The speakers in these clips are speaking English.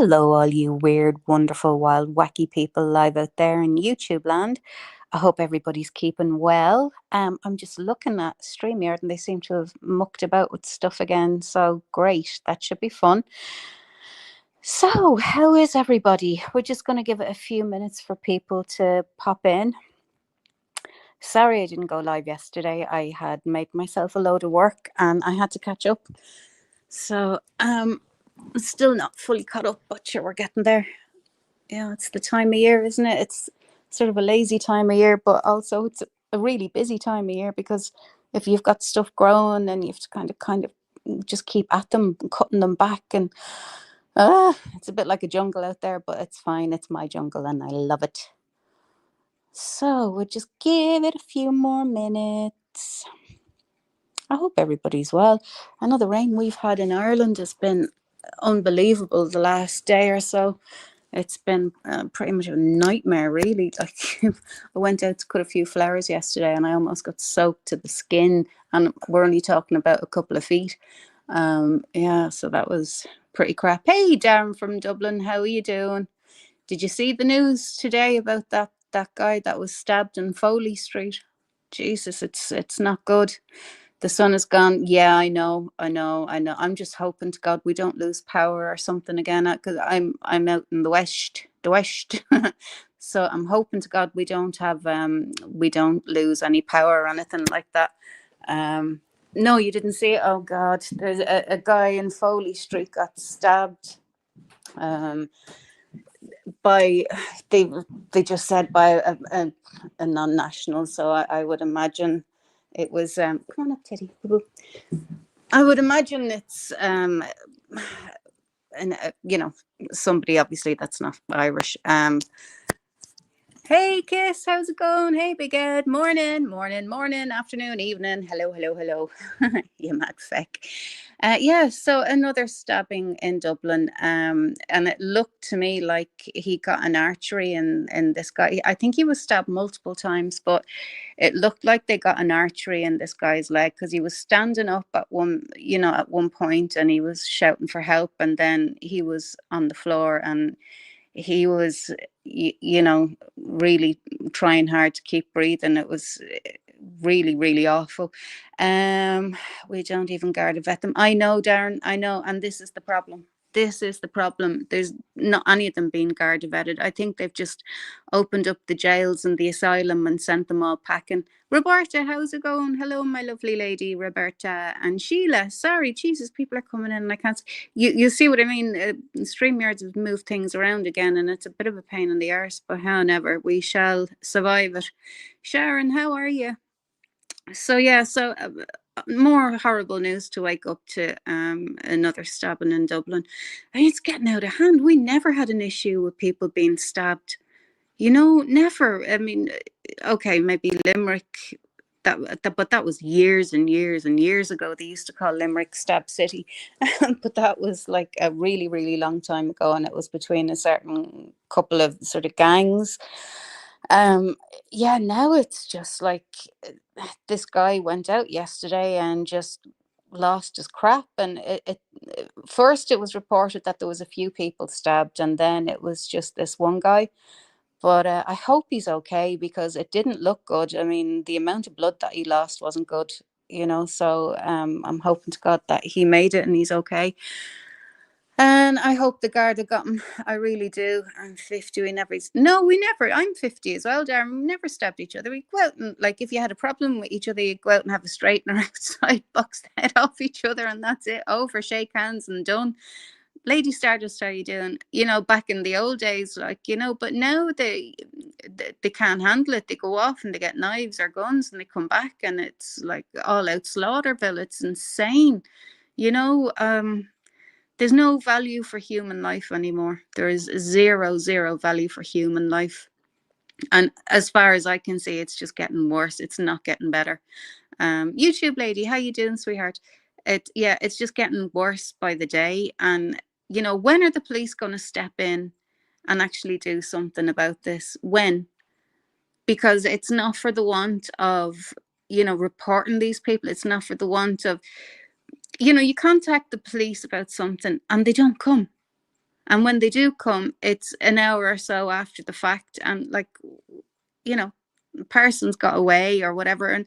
Hello, all you weird, wonderful, wild, wacky people live out there in YouTube land. I hope everybody's keeping well. I'm just looking at StreamYard and they seem to have mucked about with stuff again. So great, that should be fun. So, how is everybody? We're just going to give it a few minutes for people to pop in. Sorry I didn't go live yesterday. I had made myself a load of work and I had to catch up. So, still not fully caught up, but sure, we're getting there. Yeah, it's the time of year, isn't it? It's sort of a lazy time of year, but also it's a really busy time of year because if you've got stuff growing and you have to kind of just keep at them, cutting them back, and it's a bit like a jungle out there, but it's fine. It's my jungle and I love it. So we'll just give it a few more minutes. I hope everybody's well. I know the rain we've had in Ireland has been unbelievable the last day or so. It's been pretty much a nightmare, really. Like I went out to cut a few flowers yesterday and I almost got soaked to the skin, and we're only talking about a couple of feet. Yeah, so that was pretty crap. Hey, Darren from Dublin, how are you doing? Did you see the news today about that guy that was stabbed in Foley Street? Jesus, it's not good. The sun is gone. Yeah, I know. I'm just hoping to God we don't lose power or something again, because I'm out in the west, so I'm hoping to God we don't lose any power or anything like that. No, you didn't see it. Oh God, there's a guy in Foley Street got stabbed. By they just said by a non-national, so I would imagine it was come on up, Teddy. I would imagine it's and somebody obviously that's not Irish. Hey Kiss, how's it going? Hey Big Ed, morning, afternoon, evening. Hello. You mad feck. Yeah, so another stabbing in Dublin, and it looked to me like he got an artery in this guy. I think he was stabbed multiple times, but it looked like they got an artery in this guy's leg because he was standing up at one point and he was shouting for help, and then he was on the floor and he was really trying hard to keep breathing. It was really awful. We don't even guard a vet them. I know, Darren, I know, and this is the problem. There's not any of them being guard vetted. I think they've just opened up the jails and the asylum and sent them all packing. Roberta, how's it going? Hello, my lovely lady, Roberta and Sheila. Sorry, Jesus, people are coming in and I can't. You see what I mean? StreamYards have moved things around again, and it's a bit of a pain in the arse, but however, we shall survive it. Sharon, how are you? So yeah, more horrible news to wake up to another stabbing in Dublin. I mean, it's getting out of hand. We never had an issue with people being stabbed. Never. I mean, okay, maybe Limerick, but that was years and years and years ago. They used to call Limerick Stab City, but that was like a really long time ago, and it was between a certain couple of sort of gangs. Yeah, now it's just like this guy went out yesterday and just lost his crap, and it first it was reported that there was a few people stabbed, and then it was just this one guy. But I hope he's okay because it didn't look good. I mean, the amount of blood that he lost wasn't good, so I'm hoping to God that he made it and he's okay. And I hope the Garda got him. I really do. I'm 50. We never. I'm 50 as well, Darren. We never stabbed each other. We go out and, like, if you had a problem with each other, you go out and have a straightener outside, box the head off each other, and that's it. Over, shake hands, and done. Lady Stardust, how are you doing? Back in the old days, but now they can't handle it. They go off and they get knives or guns and they come back and it's like all out Slaughterville. It's insane. There's no value for human life anymore. There is zero value for human life. And as far as I can see, it's just getting worse. It's not getting better. YouTube lady, how you doing, sweetheart? It's just getting worse by the day. And, when are the police going to step in and actually do something about this? When? Because it's not for the want of, reporting these people. It's not for the want of, you contact the police about something and they don't come. And when they do come, it's an hour or so after the fact, and like, you know, person's got away or whatever, and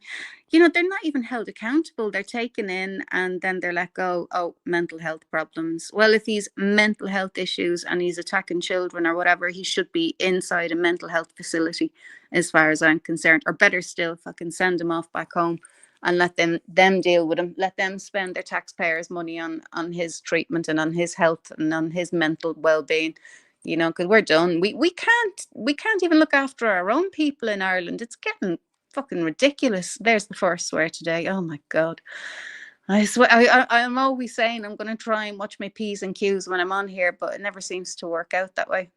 they're not even held accountable. They're taken in and then they're let go. Oh, mental health problems. Well, if he's mental health issues and he's attacking children or whatever, he should be inside a mental health facility, as far as I'm concerned. Or better still, fucking send him off back home and let them deal with him. Let them spend their taxpayers' money on his treatment and on his health and on his mental well-being. Because we're done. We can't even look after our own people in Ireland. It's getting fucking ridiculous. There's the first swear today. Oh my God. I swear, I'm always saying I'm going to try and watch my P's and Q's when I'm on here, but it never seems to work out that way.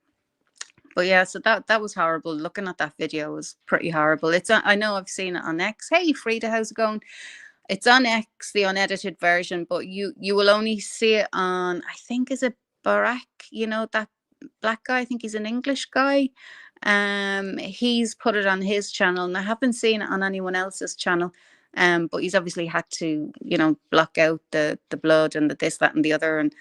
But yeah, so that was horrible. Looking at that video was pretty horrible. I know I've seen it on X. Hey, Frida, how's it going? It's on X, the unedited version, but you will only see it on, I think, is it Barack? That black guy. I think he's an English guy. He's put it on his channel, and I haven't seen it on anyone else's channel. But he's obviously had to, block out the blood and the this, that, and the other, and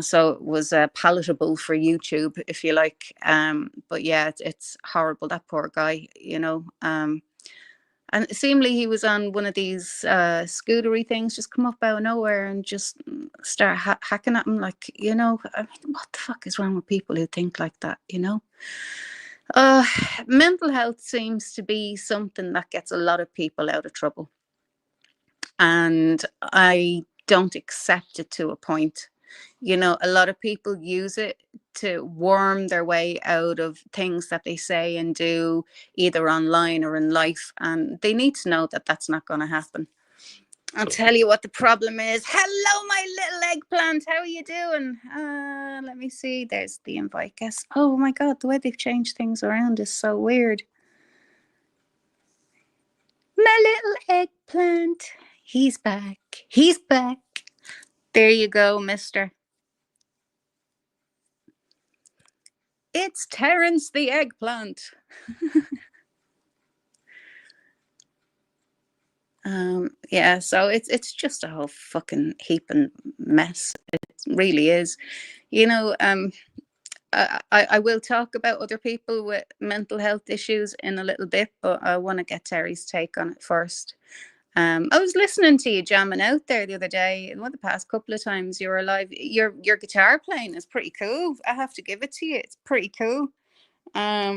so it was palatable for YouTube, if you like. But yeah, it's horrible. That poor guy, and seemingly he was on one of these scootery things, just come up out of nowhere and just start hacking at him. Like, I mean, what the fuck is wrong with people who think like that, Mental health seems to be something that gets a lot of people out of trouble. And I don't accept it to a point. A lot of people use it to worm their way out of things that they say and do, either online or in life. And they need to know that that's not going to happen. I'll tell you what the problem is. Hello, my little eggplant. How are you doing? Let me see. There's the invite guest. Oh my God, the way they've changed things around is so weird. My little eggplant. He's back. He's back. There you go, mister. It's Terence the eggplant. Yeah, so it's just a whole fucking heaping mess. It really is. I will talk about other people with mental health issues in a little bit, but I want to get Terry's take on it first. I was listening to you jamming out there the other day. One of the past couple of times you were live. Your guitar playing is pretty cool. I have to give it to you. It's pretty cool. Yeah,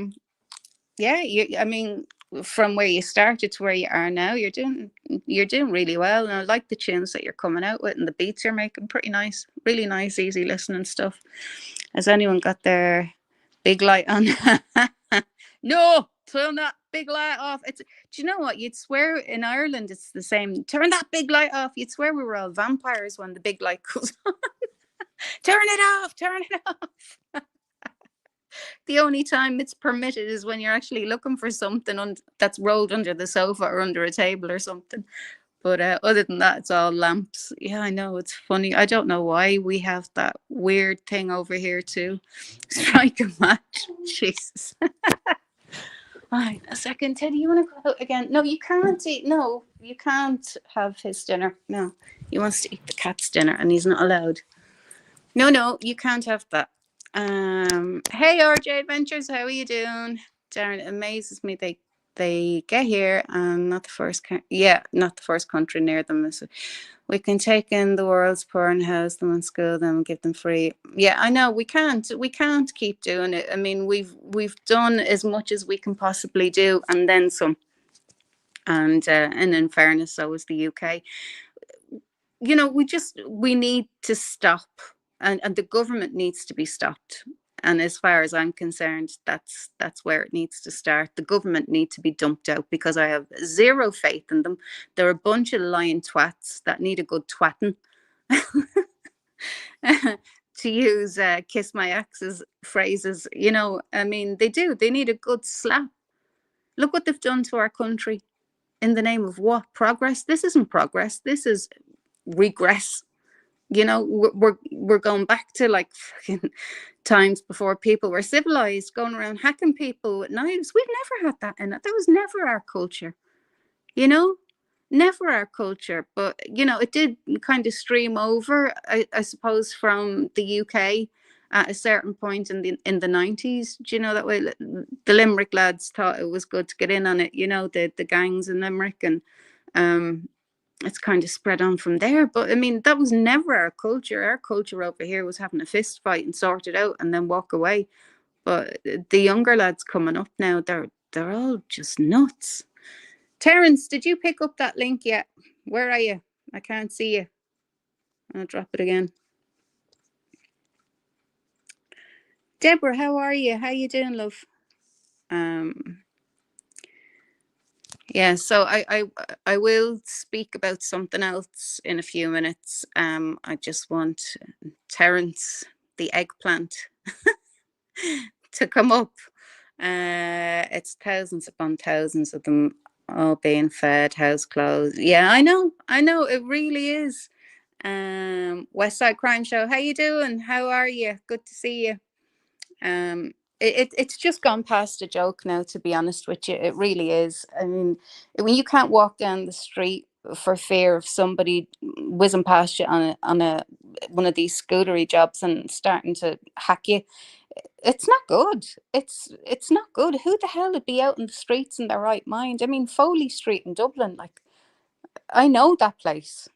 I mean, from where you started to where you are now, you're doing really well. And I like the tunes that you're coming out with, and the beats you're making. Pretty nice, really nice, easy listening stuff. Has anyone got their big light on? No, turn that big light off. Do you know what? You'd swear in Ireland it's the same. Turn that big light off. You'd swear we were all vampires when the big light goes on. Turn it off. Turn it off. The only time it's permitted is when you're actually looking for something that's rolled under the sofa or under a table or something. But other than that, it's all lamps. Yeah, I know. It's funny. I don't know why we have that weird thing over here too. Strike a match. Jesus. All right, a second. Teddy, you want to go out again? No, you can't eat. No, you can't have his dinner. No, he wants to eat the cat's dinner and he's not allowed. No, you can't have that. Hey, RJ Adventures, how are you doing? Darren, it amazes me they get here and not the first country near them. We can take in the world's poor and house them and school them and give them free. Yeah, I know we can't keep doing it. I mean, we've done as much as we can possibly do and then some. And in fairness, so is the UK. We need to stop, and the government needs to be stopped. And as far as I'm concerned, that's where it needs to start. The government need to be dumped out because I have zero faith in them. They're a bunch of lying twats that need a good twatting. To use Kiss My Ex's phrases, I mean, they do. They need a good slap. Look what they've done to our country. In the name of what? Progress? This isn't progress. This is regress. We're going back to like fucking times before people were civilized, going around hacking people with knives. We've never had that in it. That was never our culture. Never our culture. But it did kind of stream over, I suppose, from the UK at a certain point in the 90s. Do you know that way? The Limerick lads thought it was good to get in on it. You know, the gangs in Limerick, and um, it's kind of spread on from there. But I mean, that was never our culture. Our culture over here was having a fist fight and sort it out and then walk away. But the younger lads coming up now, they're all just nuts. Terence, did you pick up that link yet? Where are you? I can't see you. I'll drop it again. Deborah, how are you? How you doing, love? Yeah, so I will speak about something else in a few minutes. I just want Terence, the eggplant, to come up. It's thousands upon thousands of them all being fed, house closed. Yeah, I know, it really is. West Side Crime Show, how you doing? How are you? Good to see you. It's just gone past a joke now, to be honest with you. It really is. I mean, when you can't walk down the street for fear of somebody whizzing past you on a one of these scootery jobs and starting to hack you, it's not good. It's not good. Who the hell would be out in the streets in their right mind? I mean, Foley Street in Dublin, like, I know that place.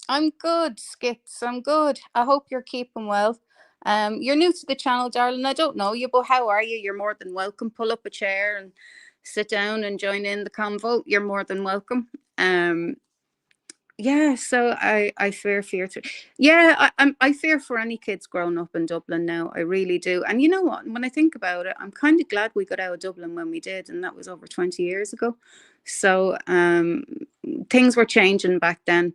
I'm good, Skits. I'm good. I hope you're keeping well. You're new to the channel, darling. I don't know you, but how are you? You're more than welcome. Pull up a chair and sit down and join in the convo. You're more than welcome. Yeah, so I fear to. Yeah, I fear for any kids growing up in Dublin now. I really do. And you know what? When I think about it, I'm kind of glad we got out of Dublin when we did, and that was over 20 years ago. So things were changing back then.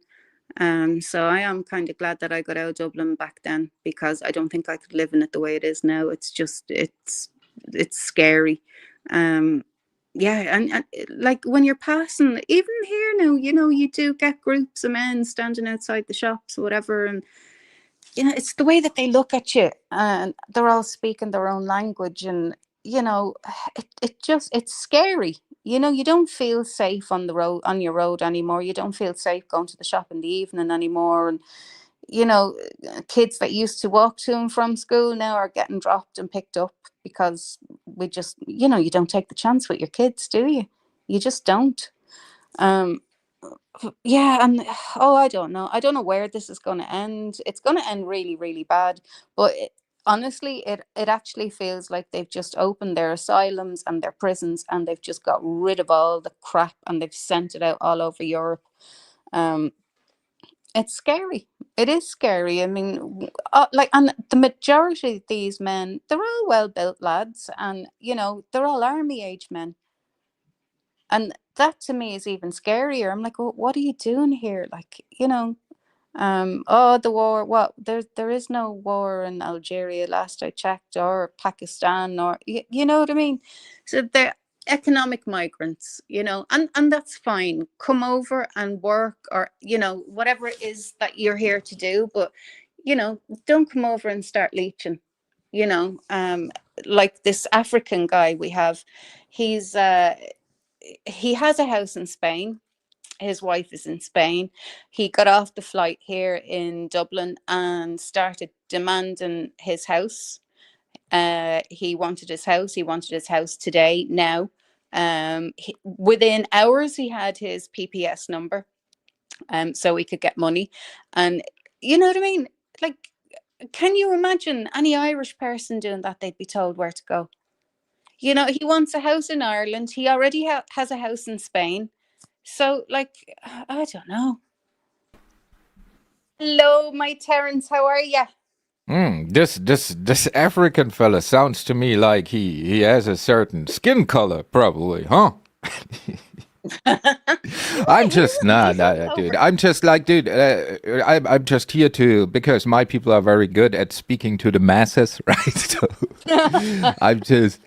So I am kind of glad that I got out of Dublin back then, because I don't think I could live in it the way it is now. It's just it's scary. Yeah, and like when you're passing, even here now, you know, you do get groups of men standing outside the shops or whatever, and you know, it's the way that they look at you, and they're all speaking their own language, and you know, it's scary. You know, you don't feel safe on the road, on your road anymore. You don't feel safe going to the shop in the evening anymore. And you know, kids that used to walk to and from school now are getting dropped and picked up, because we just, you know, you don't take the chance with your kids, do you? You just don't. Um, yeah, and oh, I don't know where this is going to end. It's going to end really, really bad. But honestly, it actually feels like they've just opened their asylums and their prisons, and they've just got rid of all the crap, and they've sent it out all over Europe. It's scary. It is scary. I mean, like, and the majority of these men, they're all well-built lads, and you know, they're all army age men. And that to me is even scarier. I'm like, well, what are you doing here? Like, you know, oh, the war. What? There is no war in Algeria, last I checked, or Pakistan, or you know what I mean. So they're economic migrants, you know, and that's fine. Come over and work, or you know, whatever it is that you're here to do. But you know, don't come over and start leeching. You know, like this African guy we have, he's he has a house in Spain. His wife is in Spain. He got off the flight here in Dublin and started demanding his house. He wanted his house. He wanted his house today, now. Within hours, he had his PPS number, so he could get money. And you know what I mean? Like, can you imagine any Irish person doing that? They'd be told where to go. You know, he wants a house in Ireland. He already has a house in Spain. So, like, I don't know. Hello, my Terence. How are you? This African fella sounds to me like he has a certain skin color, probably, huh? I'm just not, dude. I'm just like, dude. I'm just here to, because my people are very good at speaking to the masses, right? So I'm just,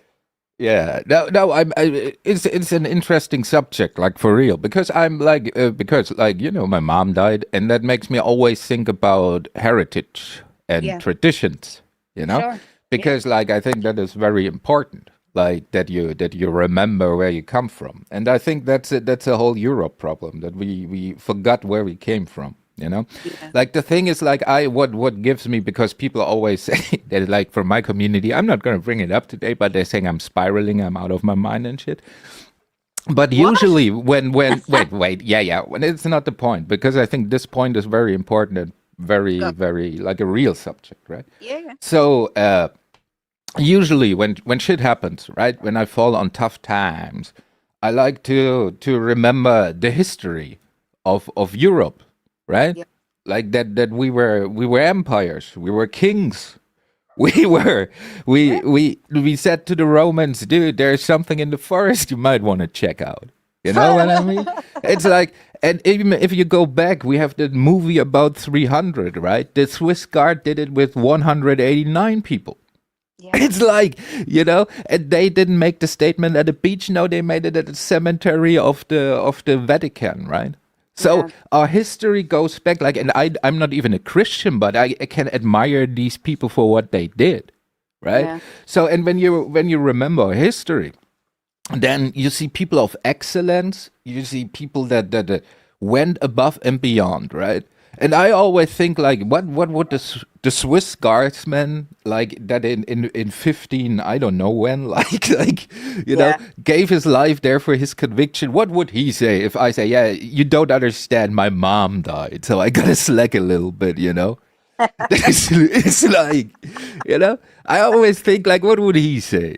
yeah. No. It's an interesting subject, like for real, because I'm like, because like, you know, my mom died, and that makes me always think about heritage and Yeah, traditions, you know, sure. Yeah, because like I think that is very important, like that you remember where you come from, and I think that's a whole Europe problem, that we forgot where we came from. you know. Yeah. Like the thing is like what gives me, because people always say that, like from my community, I'm not going to bring it up today, but they're saying I'm spiraling, I'm out of my mind and shit. But What? usually when wait, yeah, when it's not the point, because I think this point is very important and very, Go. very like a real subject, right? Yeah, yeah. So usually when shit happens, right, when I fall on tough times, I like to remember the history of Europe, right? Yeah. Like that we were empires, we were kings. We were Yeah. we said to the Romans, dude, there's something in the forest you might want to check out. You know what I mean? It's like, and even if you go back, we have the movie about 300, right? The Swiss Guard did it with 189 people. Yeah. It's like, and they didn't make the statement at the beach. No, they made it at the cemetery of the Vatican, right? So Yeah. our history goes back, like, and I'm not even a Christian, but I can admire these people for what they did, right? Yeah. So, and when you remember history, then you see people of excellence. You see people that went above and beyond, right? And I always think like, what would the Swiss guardsman like that in 15, I don't know when, like Yeah. gave his life there for his conviction. What would he say if I say, yeah, you don't understand, my mom died, so I gotta slack a little bit, it's like, I always think like, what would he say,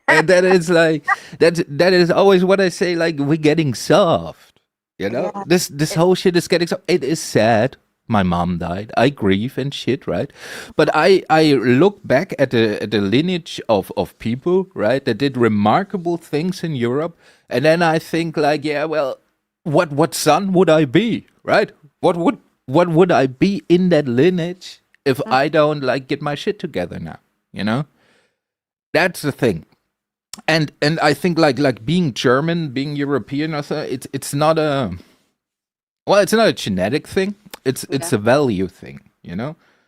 and then it's like, that is always what I say, like, we're getting soft, Yeah. this It, whole shit is getting soft. It is sad my mom died, I grieve and shit, right? But I look back at the lineage of people, right, that did remarkable things in Europe, and then I think like, yeah, well, what son would I be, right? What would I be in that lineage if mm, I don't like get my shit together now? You know, that's the thing. And I think like being German, being European, also, it's not a, well, it's not a genetic thing. It's yeah. a value thing.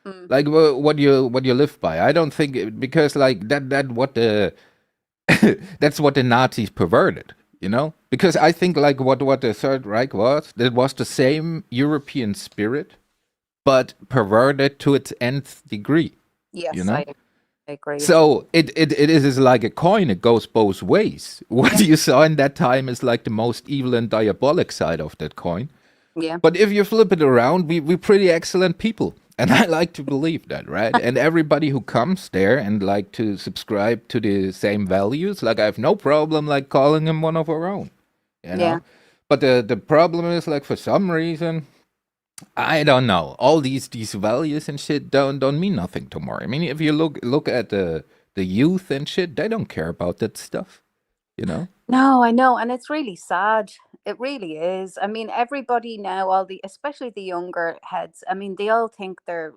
Mm, Like what you live by. I don't think because like that what the that's what the Nazis perverted. Because I think like what the Third Reich was, that was the same European spirit, but perverted to its nth degree. You yes, know. I agree with you. So it is like a coin. It goes both ways. What Yeah. you saw in that time is like the most evil and diabolic side of that coin. Yeah. But if you flip it around, we're pretty excellent people. And I like to believe that, right? And everybody who comes there and like to subscribe to the same values, like I have no problem like calling him one of our own, you Yeah. know? But the problem is like for some reason, I don't know. All these values and shit don't mean nothing tomorrow. I mean, if you look at the youth and shit, they don't care about that stuff, you know? No, I know, and it's really sad. It really is. I mean, everybody now, especially the younger heads, I mean, they all think they're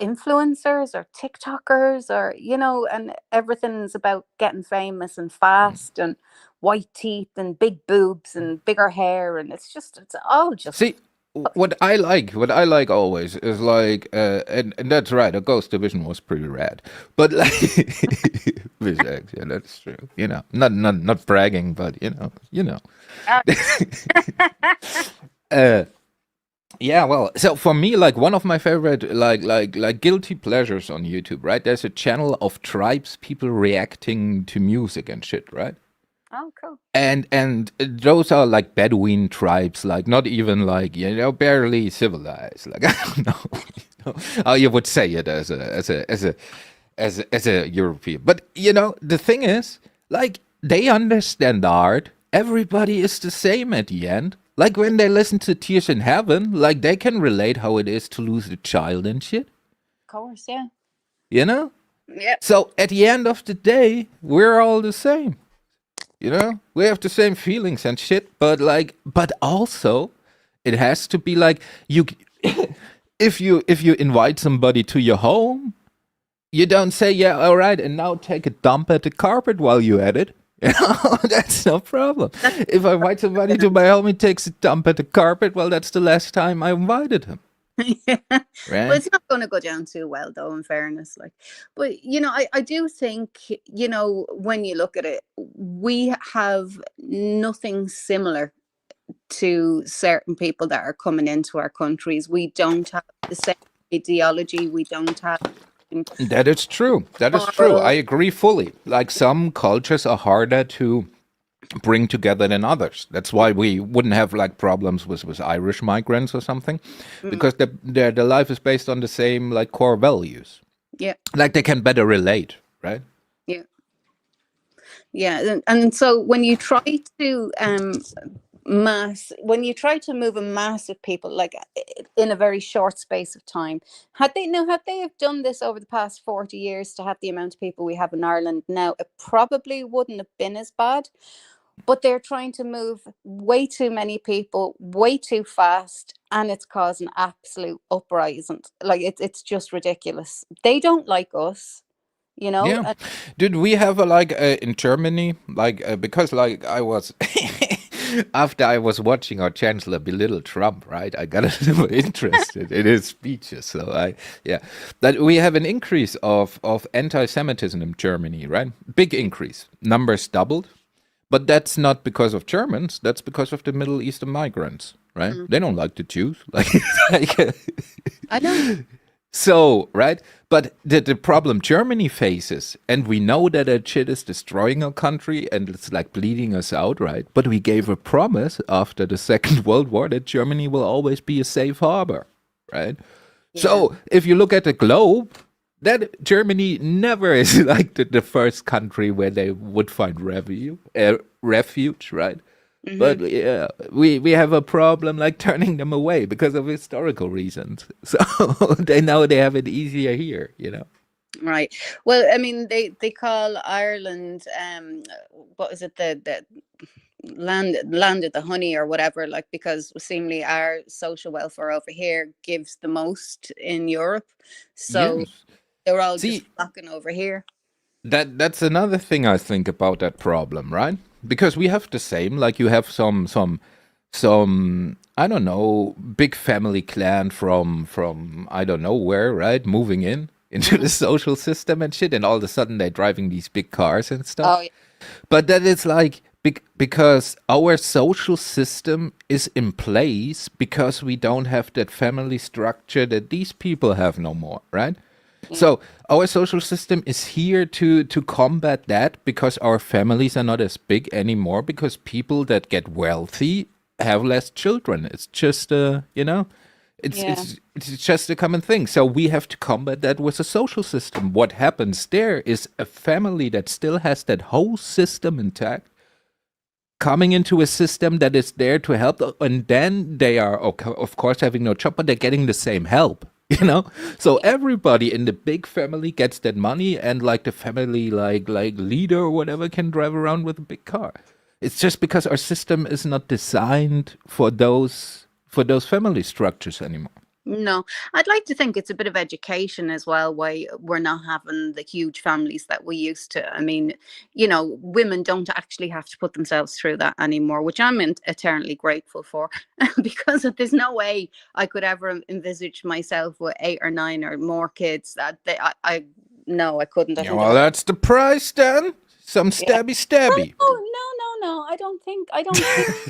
influencers or TikTokers or, and everything's about getting famous and fast and white teeth and big boobs and bigger hair. And it's all just, See, what I like always is like, and that's right. A Ghost Division was pretty rad, but like, Visex, yeah, that's true. Not bragging, but uh, uh, yeah. Well, so for me, like one of my favorite, like guilty pleasures on YouTube, right? There's a channel of tribes people reacting to music and shit, right? oh, cool. And those are like Bedouin tribes, like not even like barely civilized. Like I don't know, how you would say it as a European. But the thing is, like they understand art. Everybody is the same at the end. Like when they listen to Tears in Heaven, like they can relate how it is to lose a child and shit. Of course, yeah. You know. Yeah. So at the end of the day, we're all the same. We have the same feelings and shit, but also it has to be like you if you invite somebody to your home, you don't say, yeah, all right, and now take a dump at the carpet while you at it. That's no problem. That's If I invite somebody to my home, he takes a dump at the carpet, well, that's the last time I invited him. yeah. But Right. it's not going to go down too well, though, in fairness. Like, but I do think, when you look at it, we have nothing similar to certain people that are coming into our countries. We don't have the same ideology. We don't have That is true. That is true. I moral. agree fully. Like some cultures are harder to bring together than others. That's why we wouldn't have like problems with Irish migrants or something, Mm, because their life is based on the same like core values. yeah, Like they can better relate, right? yeah, yeah. And so when you try to when you try to move a mass of people like in a very short space of time, had they have done this over the past 40 years to have the amount of people we have in Ireland now, it probably wouldn't have been as bad. But they're trying to move way too many people way too fast, and it's causing absolute uprising. Like it's just ridiculous. They don't like us, you know. Yeah. Did we have a like in Germany, like because like I was after I was watching our chancellor belittle Trump, right? I got a little interested in his speeches. So yeah, that we have an increase of anti-Semitism in Germany, right? Big increase. Numbers doubled, but that's not because of Germans. That's because of the Middle Eastern migrants, right? Mm. They don't like the Jews, like I know. so, right? But the problem Germany faces, and we know that that shit is destroying our country and it's like bleeding us out, right? But we gave a promise after the Second World War that Germany will always be a safe harbor, right? Yeah. So, if you look at the globe, that Germany never is like the first country where they would find refuge, right? Hmm. But yeah, we have a problem like turning them away because of historical reasons. So they know they have it easier here, you know. Right. Well, I mean, they call Ireland what is it, the land of the honey or whatever, like, because seemingly our social welfare over here gives the most in Europe, so Yes. they're all just See, flocking over here. that's another thing I think about that problem, right? Because we have the same, like you have some I don't know, big family clan from I don't know where, right? Moving in into Hmm. the social system and shit, and all of a sudden they're driving these big cars and Oh stuff. yeah. But that is like because our social system is in place because we don't have that family structure that these people have no more, right? Yeah. So our social system is here to combat that because our families are not as big anymore because people that get wealthy have less children. It's just you know, it's Yeah. it's it's just a common thing. So we have to combat that with a social system. What happens there is a family that still has that whole system intact coming into a system that is there to help, and then they are of course having no job, but they're getting the same help. You know, so Yeah. everybody in the big family gets that money, and like the family like leader or whatever can drive around with a big car. It's just because our system is not designed for those family structures anymore. No, I'd like to think it's a bit of education as well, why we're not having the huge families that we used to. I mean, women don't actually have to put themselves through that anymore, which I'm eternally grateful for, because there's no way I could ever envisage myself with 8 or 9 or more kids. That I no, I couldn't. I Yeah, think well, that's the price then. Some yeah. stabby stabby. Oh no, no, no! I don't think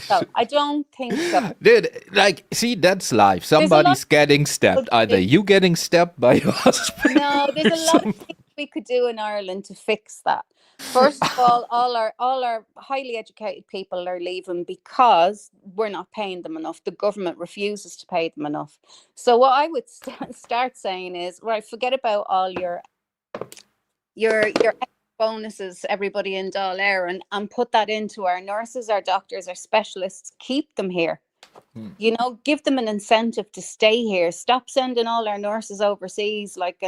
so. I don't think so. Dude, like, see, that's life. There's a lot Somebody's getting of stabbed. Either people. you getting stabbed by your husband No, there's or a lot of some. things we could do in Ireland to fix that. First of all our highly educated people are leaving because we're not paying them enough. The government refuses to pay them enough. So what I would start saying is, right, forget about all your bonuses, everybody in Dáil and put that into our nurses, our doctors, our specialists. Keep them here. Give them an incentive to stay here. Stop sending all our nurses overseas, like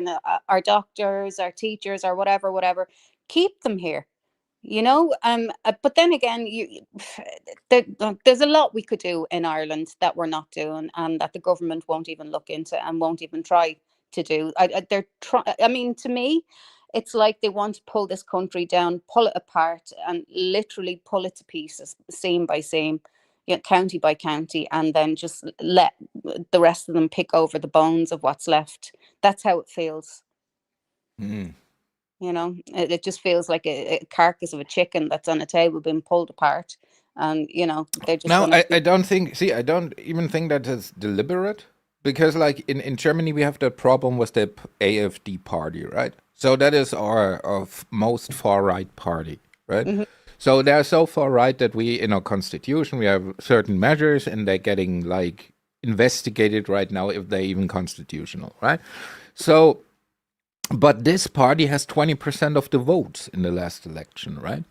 our doctors, our teachers, or whatever. Keep them here. But then again, there's a lot we could do in Ireland that we're not doing, and that the government won't even look into and won't even try to do. I mean, to me, it's like they want to pull this country down, pull it apart, and literally pull it to pieces, seam by seam, county by county, and then just let the rest of them pick over the bones of what's left. That's how it feels. Mm. It just feels like a carcass of a chicken that's on a table being pulled apart, and they're just Now, gonna. I don't think, see, I don't even think that is deliberate because, like, in Germany, we have that problem with the AfD party, right? So that is our most far right party, right? Mhm. So they're so far right that we, in our constitution, we have certain measures and they're getting, like, investigated right now if they're even constitutional, right? So, but this party has 20% of the votes in the last election, right?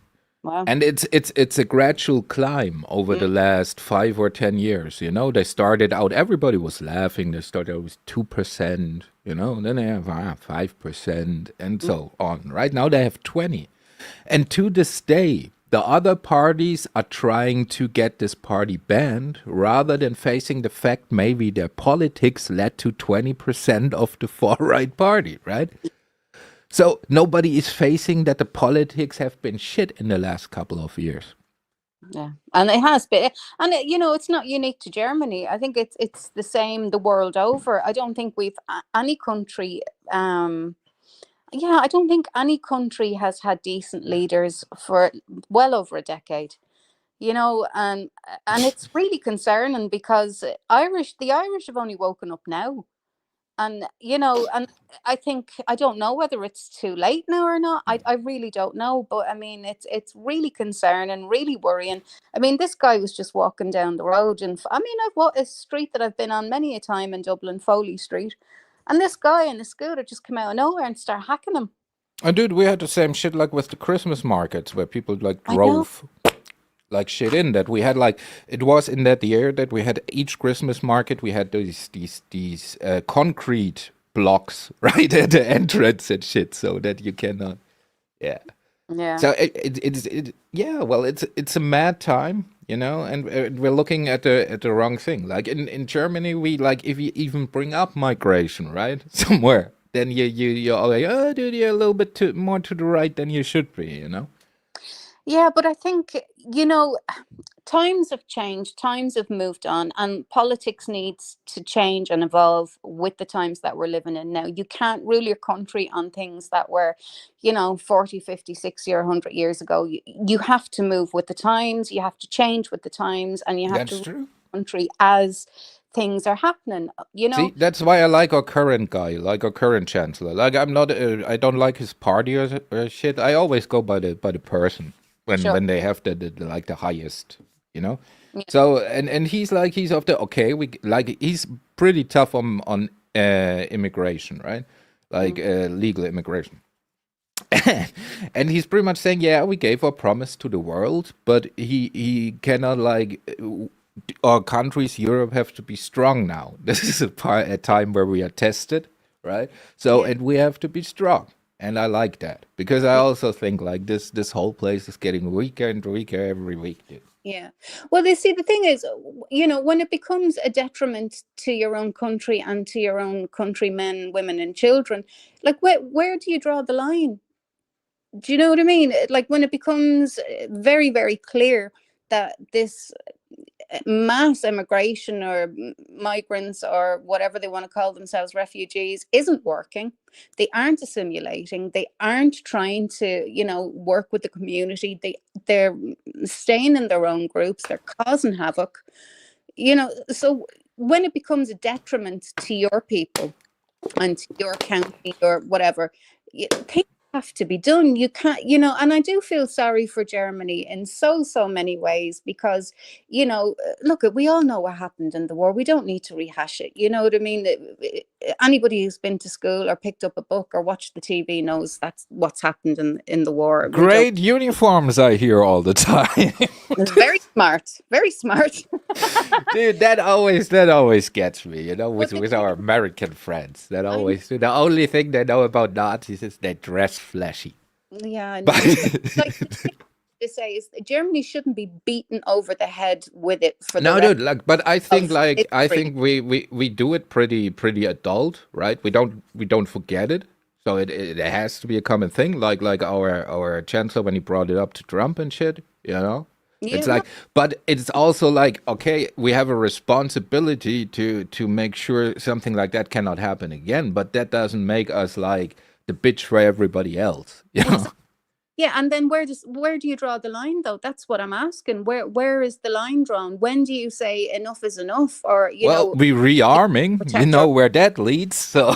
Wow. And it's a gradual climb over the Mm. last 5 or 10 years. They started out, everybody was laughing. They started out with 2%, and then they have 5%, and Mm. so on. Right now they have 20, and to this day, the other parties are trying to get this party banned rather than facing the fact maybe their politics led to 20% of the far right party, right? So nobody is facing that the politics have been shit in the last couple of years. Yeah, and it has been, and it's not unique to Germany. I think it's the same the world over. I don't think we've any country. Yeah, I don't think any country has had decent leaders for well over a decade. And it's really concerning because the Irish have only woken up now. And I think, I don't know whether it's too late now or not. I really don't know, but I mean, it's really concerning, really worrying. I mean, this guy was just walking down the road, and I mean, I've walked a street that I've been on many a time in Dublin, Foley Street, and this guy in a scooter just came out of nowhere and started hacking him. And dude, we had the same shit like with the Christmas markets where people like I know. drove like shit in that we had like it was in that year that we had each Christmas market we had these concrete blocks right at the entrance and shit so that you cannot yeah. Yeah. So yeah, well, it's a mad time, and we're looking at the wrong thing. Like in Germany, we like if you even bring up migration, right, somewhere, then you're all like, oh, dude, you're a little bit more to the right than you should be. Yeah, but I think, times have changed, times have moved on, and politics needs to change and evolve with the times that we're living in now. You can't rule your country on things that were, 40, 50, 60, or 100 years ago. You have to move with the times, you have to change with the times, and you have to That's rule true. the country as things are happening, See, that's why I like our current guy, like our current chancellor. Like I'm not, I don't like his party or shit. I always go by the person when Sure. when they have the like the highest, you know. Yeah. So and he's like he's of the okay, we like he's pretty tough on immigration, right? Like Mm. legal immigration. And he's pretty much saying, yeah, we gave our promise to the world, but he cannot like our countries, Europe, have to be strong now. This is a time where we are tested, right? So Yeah. and we have to be strong, and I like that because I Yeah. also think like this whole place is getting weaker and weaker every week, dude. Yeah. Well, they see the thing is, when it becomes a detriment to your own country and to your own countrymen, women, and children, like where do you draw the line? Do you know what I mean? Like when it becomes very, very clear that this mass immigration or migrants or whatever they want to call themselves, refugees, isn't working. They aren't assimilating. They aren't trying to, work with the community. They're staying in their own groups. They're causing havoc. So when it becomes a detriment to your people and to your county or whatever, things have to be done. You can't, and I do feel sorry for Germany in so many ways because, look, we all know what happened in the war. We don't need to rehash it. You know what I mean? Anybody who's been to school or picked up a book or watched the TV knows that's what's happened in the war. We don't. Great uniforms I hear all the time. Very smart, very smart. Dude, that always gets me, But with our American friends. That I know, always the only thing they know about Nazis is they dress flashy. yeah, I But know. But like the thing to say is that Germany shouldn't be beaten over the head with it for the no, rest dude, like, I think of like I history. think we do it pretty adult, right? We don't forget it. So it has to be a common thing, like our chancellor when he brought it up to Trump and shit. Yeah, It's no, like, but it's also like, okay, we have a responsibility to make sure something like that cannot happen again. But that doesn't make us like the bitch for everybody else. exactly. Yeah, and then where do you draw the line though? That's what I'm asking. Where is the line drawn? When do you say enough is enough, or Well, we rearming, you protect know our? where that leads. So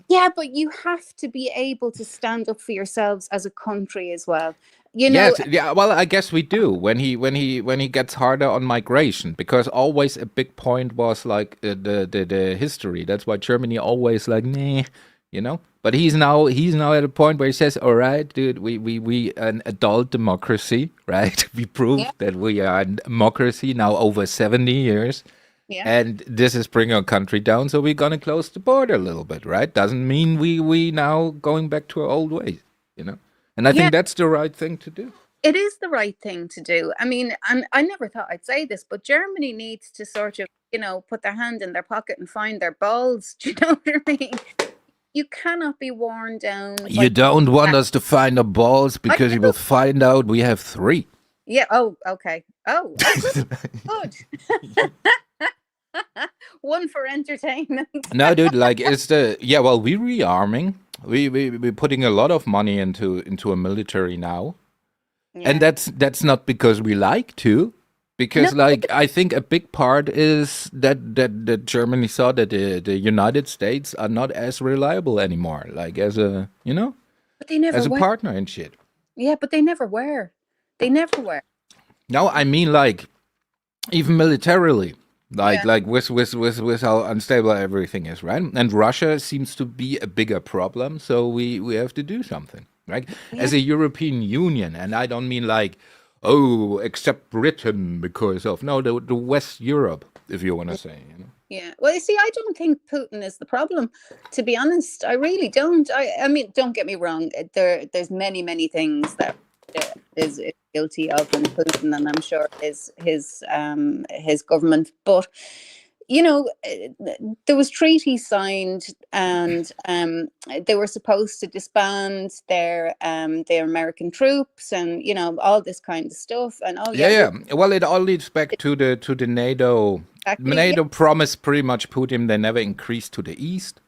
Yeah, but you have to be able to stand up for yourselves as a country as well. You know, yes, yeah. Well, I guess we do when he gets harder on migration, because always a big point was like the history. That's why Germany always like nah, you know. But he's now at a point where he says, "All right, dude, we an adult democracy, right? We yeah, proved that we are a democracy now over 70 years." yeah, And this is bringing our country down, so we're gonna close the border a little bit, right? Doesn't mean we now going back to our old ways, you know. And I yeah. think that's the right thing to do. It is the right thing to do. I mean, and I never thought I'd say this, but Germany needs to sort of, put their hand in their pocket and find their balls. Do you know what I mean? You cannot be worn down You by. don't want us to find the balls I because you do. will find out we have three. Yeah. Oh, okay. Oh, good, good. One for entertainment. No, dude, like it's the yeah. Well, we rearming. We're putting a lot of money into a military now, and Yeah. that's not because we like to, No, because like I think a big part is that Germany saw that the United States are not as reliable anymore, like as a but they never as a were. partner and shit. Yeah, but they never were. They never were. No, I mean like even militarily, like Yeah. with how unstable everything is, right? And Russia seems to be a bigger problem, so we have to do something, right? Yeah. As a European Union, and I don't mean like, oh, except Britain because of no, the West Europe, if you want to say, you know. Yeah. Well, you see, I don't think Putin is the problem. To be honest, I really don't. I mean, don't get me wrong. There's many things that is guilty of in Putin, and I'm sure his government. But there was treaties signed, and they were supposed to disband their American troops, and all this kind of stuff. And oh Yeah, yeah, we're yeah. Well, it all leads back to the NATO. exactly, yeah, NATO promised pretty much Putin they never increased to the east,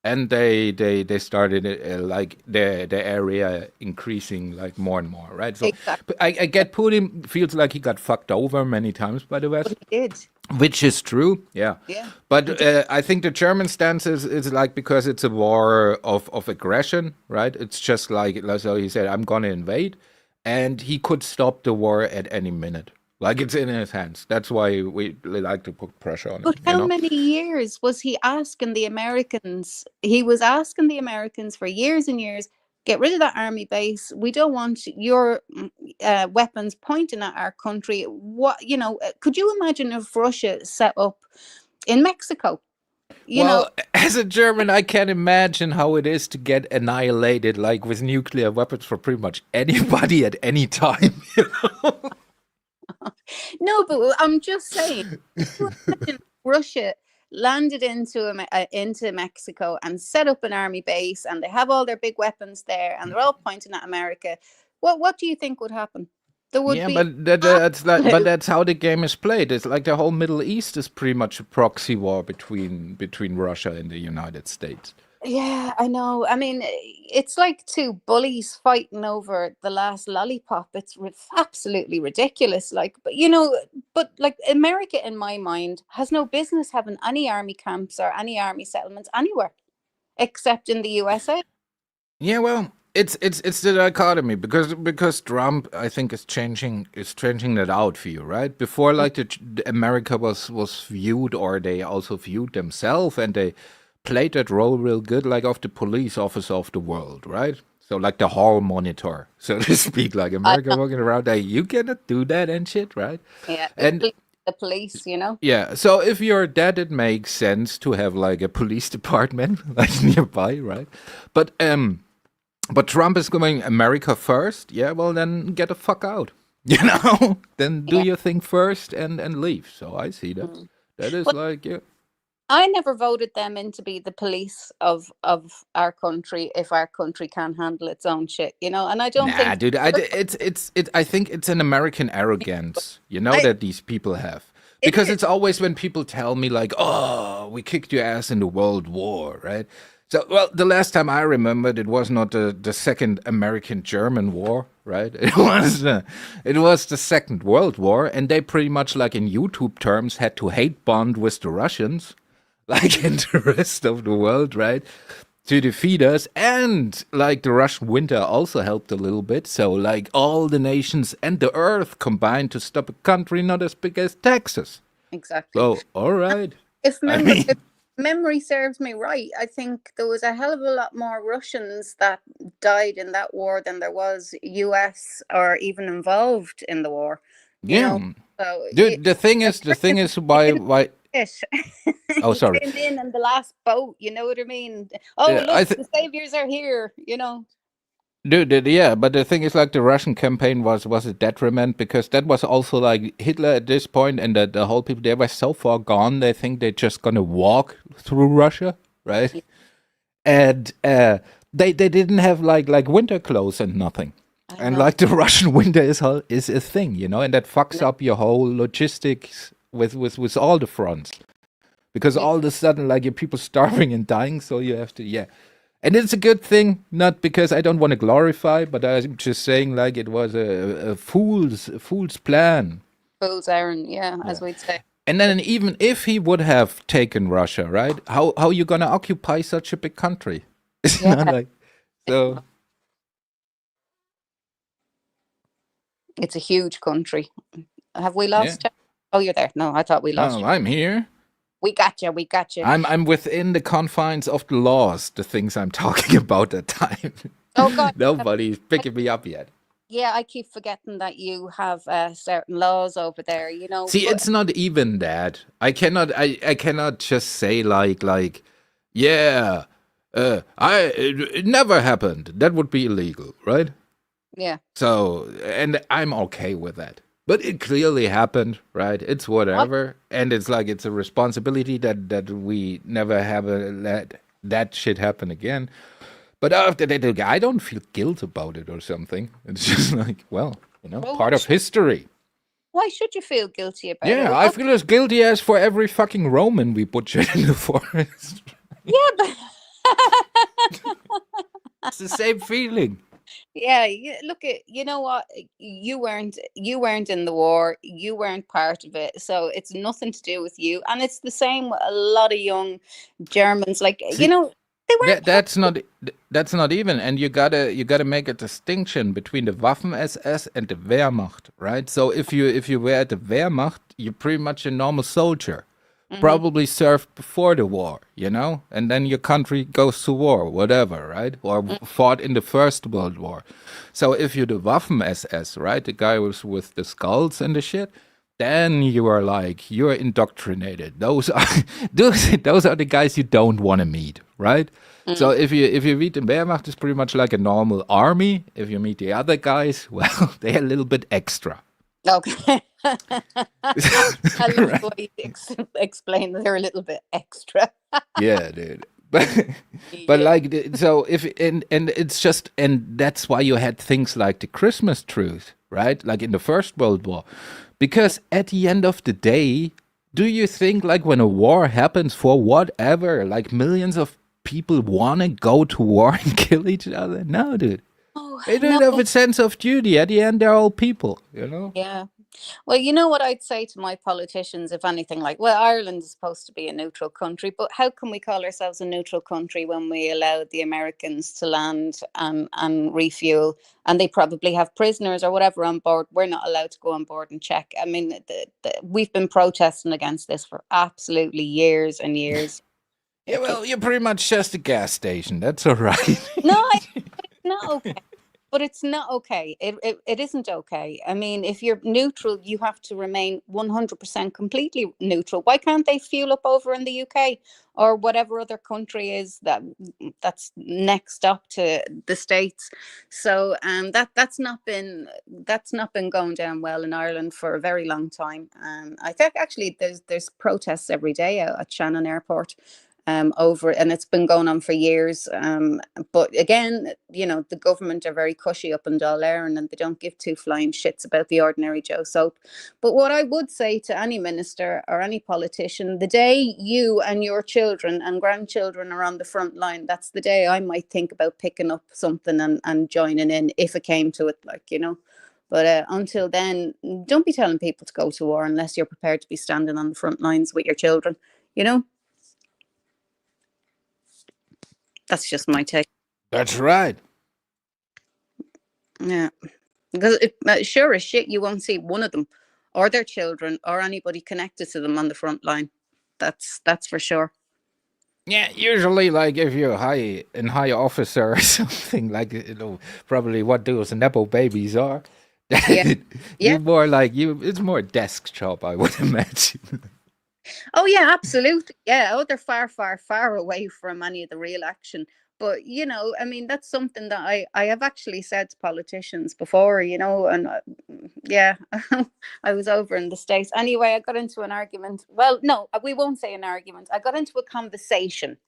and they started like the area increasing like more and more, right? So exactly I get Putin feels like he got fucked over many times by the what West, he did. which is true, yeah. Yeah, he But did. I think the German stance is like because it's a war of aggression, right? It's just like so he said, I'm gonna invade, and he could stop the war at any minute. Like it's in his hands. That's why we like to put pressure on him, But you how know? many years was he asking the Americans? He was asking the Americans for years and years, get rid of that army base. We don't want your weapons pointing at our country. Could you imagine if Russia set up in Mexico? You know, Well, as a German, I can imagine how it is to get annihilated, like with nuclear weapons for pretty much anybody at any time. no, but I'm just saying, could you imagine Russia landed into Mexico and set up an army base, and they have all their big weapons there, and they're all pointing at America. What do you think would happen? There would Yeah, be but that's how the game is played. It's like the whole Middle East is pretty much a proxy war between Russia and the United States. yeah, I know. I mean, it's like two bullies fighting over the last lollipop. It's absolutely ridiculous. But like America, in my mind, has no business having any army camps or any army settlements anywhere except in the USA. Yeah, well, it's the dichotomy because Trump I think is changing that out for you, right? Before like the America was viewed, or they also viewed themselves, and they played that role real good, like of the police officer of the world, right? So like the hall monitor, so to speak, like I America know. walking around, like you cannot do that and shit, right? Yeah, And the police. yeah, so if you're that, it makes sense to have like a police department like nearby, right? But but Trump is going America first. Yeah, well then get the fuck out. You know, then do Yeah. your thing first and leave. So I see that. Mm. That is Well, like yeah. I never voted them in to be the police of our country if our country can't handle its own shit. And I don't Nah, think dude. I think it's an American arrogance, I that these people have. it Because is. it's always when people tell me like, "Oh, we kicked your ass in the World War," right? So, well, the last time I remembered, it was not the second American-German war, right? It was the Second World War, and they pretty much, like in YouTube terms, had to hate bond with the Russians, like in the rest of the world, right? To defeat us, and like the Russian winter also helped a little bit. So, like all the nations and the earth combined to stop a country not as big as Texas. Exactly. So, all right. If I memory, mean, if memory serves me right, I think there was a hell of a lot more Russians that died in that war than there was US or even involved in the war. You know, yeah. so Dude, the thing is, you why, didn't why? it. Oh, You sorry. came in the last boat. You know what I mean? Oh, I look, think, the saviors are here. You know. dude, yeah. But the thing is, like, the Russian campaign was a detriment because that was also like Hitler at this point, and the whole people they were so far gone. They think they're just gonna walk through Russia, right? Yeah, And they didn't have like winter clothes and nothing. I And know. like the Russian winter is a thing, you know, and that fucks up your whole logistics with all the fronts. Because Yeah, all of a sudden, like, your people starving and dying, so you have to, yeah. And it's a good thing, not because I don't want to glorify, but I'm just saying, like, it was a fool's plan. fool's errand. Yeah, Yeah. as we'd say. And then even if he would have taken Russia, right? How you gonna occupy such a big country? It's not Yeah, like so. it's a huge country. Have we Yeah. lost you? Oh, you're there. No, I thought we lost you. I'm here. We got you. We got you. I'm within the confines of the laws. The things I'm talking about at time. Oh God. Nobody's picking me up yet. Yeah, I keep forgetting that you have certain laws over there. You know, See, but it's not even that. I cannot just say like yeah, it never happened. That would be illegal, right? yeah. So, and I'm okay with that. But it clearly happened, right? It's What? whatever, and it's like it's a responsibility that we never have let that shit happen again. But after that, like, I don't feel guilt about it or something. It's just like, well, Well, part of history. why should you feel guilty about it? Yeah, I feel as guilty as for every fucking Roman we butchered in the forest. Yeah, but It's the same feeling. yeah, look at you know what you weren't in the war, you weren't part of it, so it's nothing to do with you. And it's the same with a lot of young Germans, like See, they weren't That part. that's not even, and you gotta make a distinction between the Waffen SS and the Wehrmacht, right? So if you were at the Wehrmacht, you're pretty much a normal soldier, Hmm. probably served before the war, and then your country goes to war, whatever, right? Or fought in the First World War. So if you're the Waffen SS, right, the guy with the skulls and the shit, then you're indoctrinated. Those are those are the guys you don't want to meet, right? So if you meet the Wehrmacht, it's pretty much like a normal army. If you meet the other guys, well, they're a little bit extra. Okay. I love the Right? way you explain that they're a little bit extra. Yeah, dude. But Yeah. like so if and it's just and that's why you had things like the Christmas truce, right? Like in the First World War. Because at the end of the day, do you think like when a war happens for whatever, like millions of people want to go to war and kill each other? No, dude. Oh They don't no. have a sense of duty. At the end, they're all people. Yeah. Well, you know what I'd say to my politicians, if anything, like, well, Ireland is supposed to be a neutral country, but how can we call ourselves a neutral country when we allowed the Americans to land and refuel, and they probably have prisoners or whatever on board? We're not allowed to go on board and check. I mean, we've been protesting against this for absolutely years and years. Yeah, It, well, you're pretty much just a gas station. That's all right. no, it's not okay. But it's not okay. It isn't okay. I mean, if you're neutral, you have to remain 100% completely neutral. Why can't they fuel up over in the UK or whatever other country is that's next up to the States? So that's not been going down well in Ireland for a very long time. I think actually there's protests every day out at Shannon Airport. over, and it's been going on for years. But again, the government are very cushy up in Dáil Éireann, and they don't give two flying shits about the ordinary Joe Soap. But what I would say to any minister or any politician, the day you and your children and grandchildren are on the front line, that's the day I might think about picking up something and joining in, if it came to it, But until then, don't be telling people to go to war unless you're prepared to be standing on the front lines with your children, That's just my take. That's right. Yeah. Because sure as shit, you won't see one of them or their children or anybody connected to them on the front line. That's for sure. Yeah, usually, like, if you're high officer or something, like, probably what those Nepo babies are. Yeah. You're more like, it's more desk job, I would imagine. Oh, yeah, absolutely. Yeah. Oh, they're far, far, far away from any of the real action. But, I mean, that's something that I have actually said to politicians before, and yeah, I was over in the States. Anyway, I got into an argument. Well, no, we won't say an argument. I got into a conversation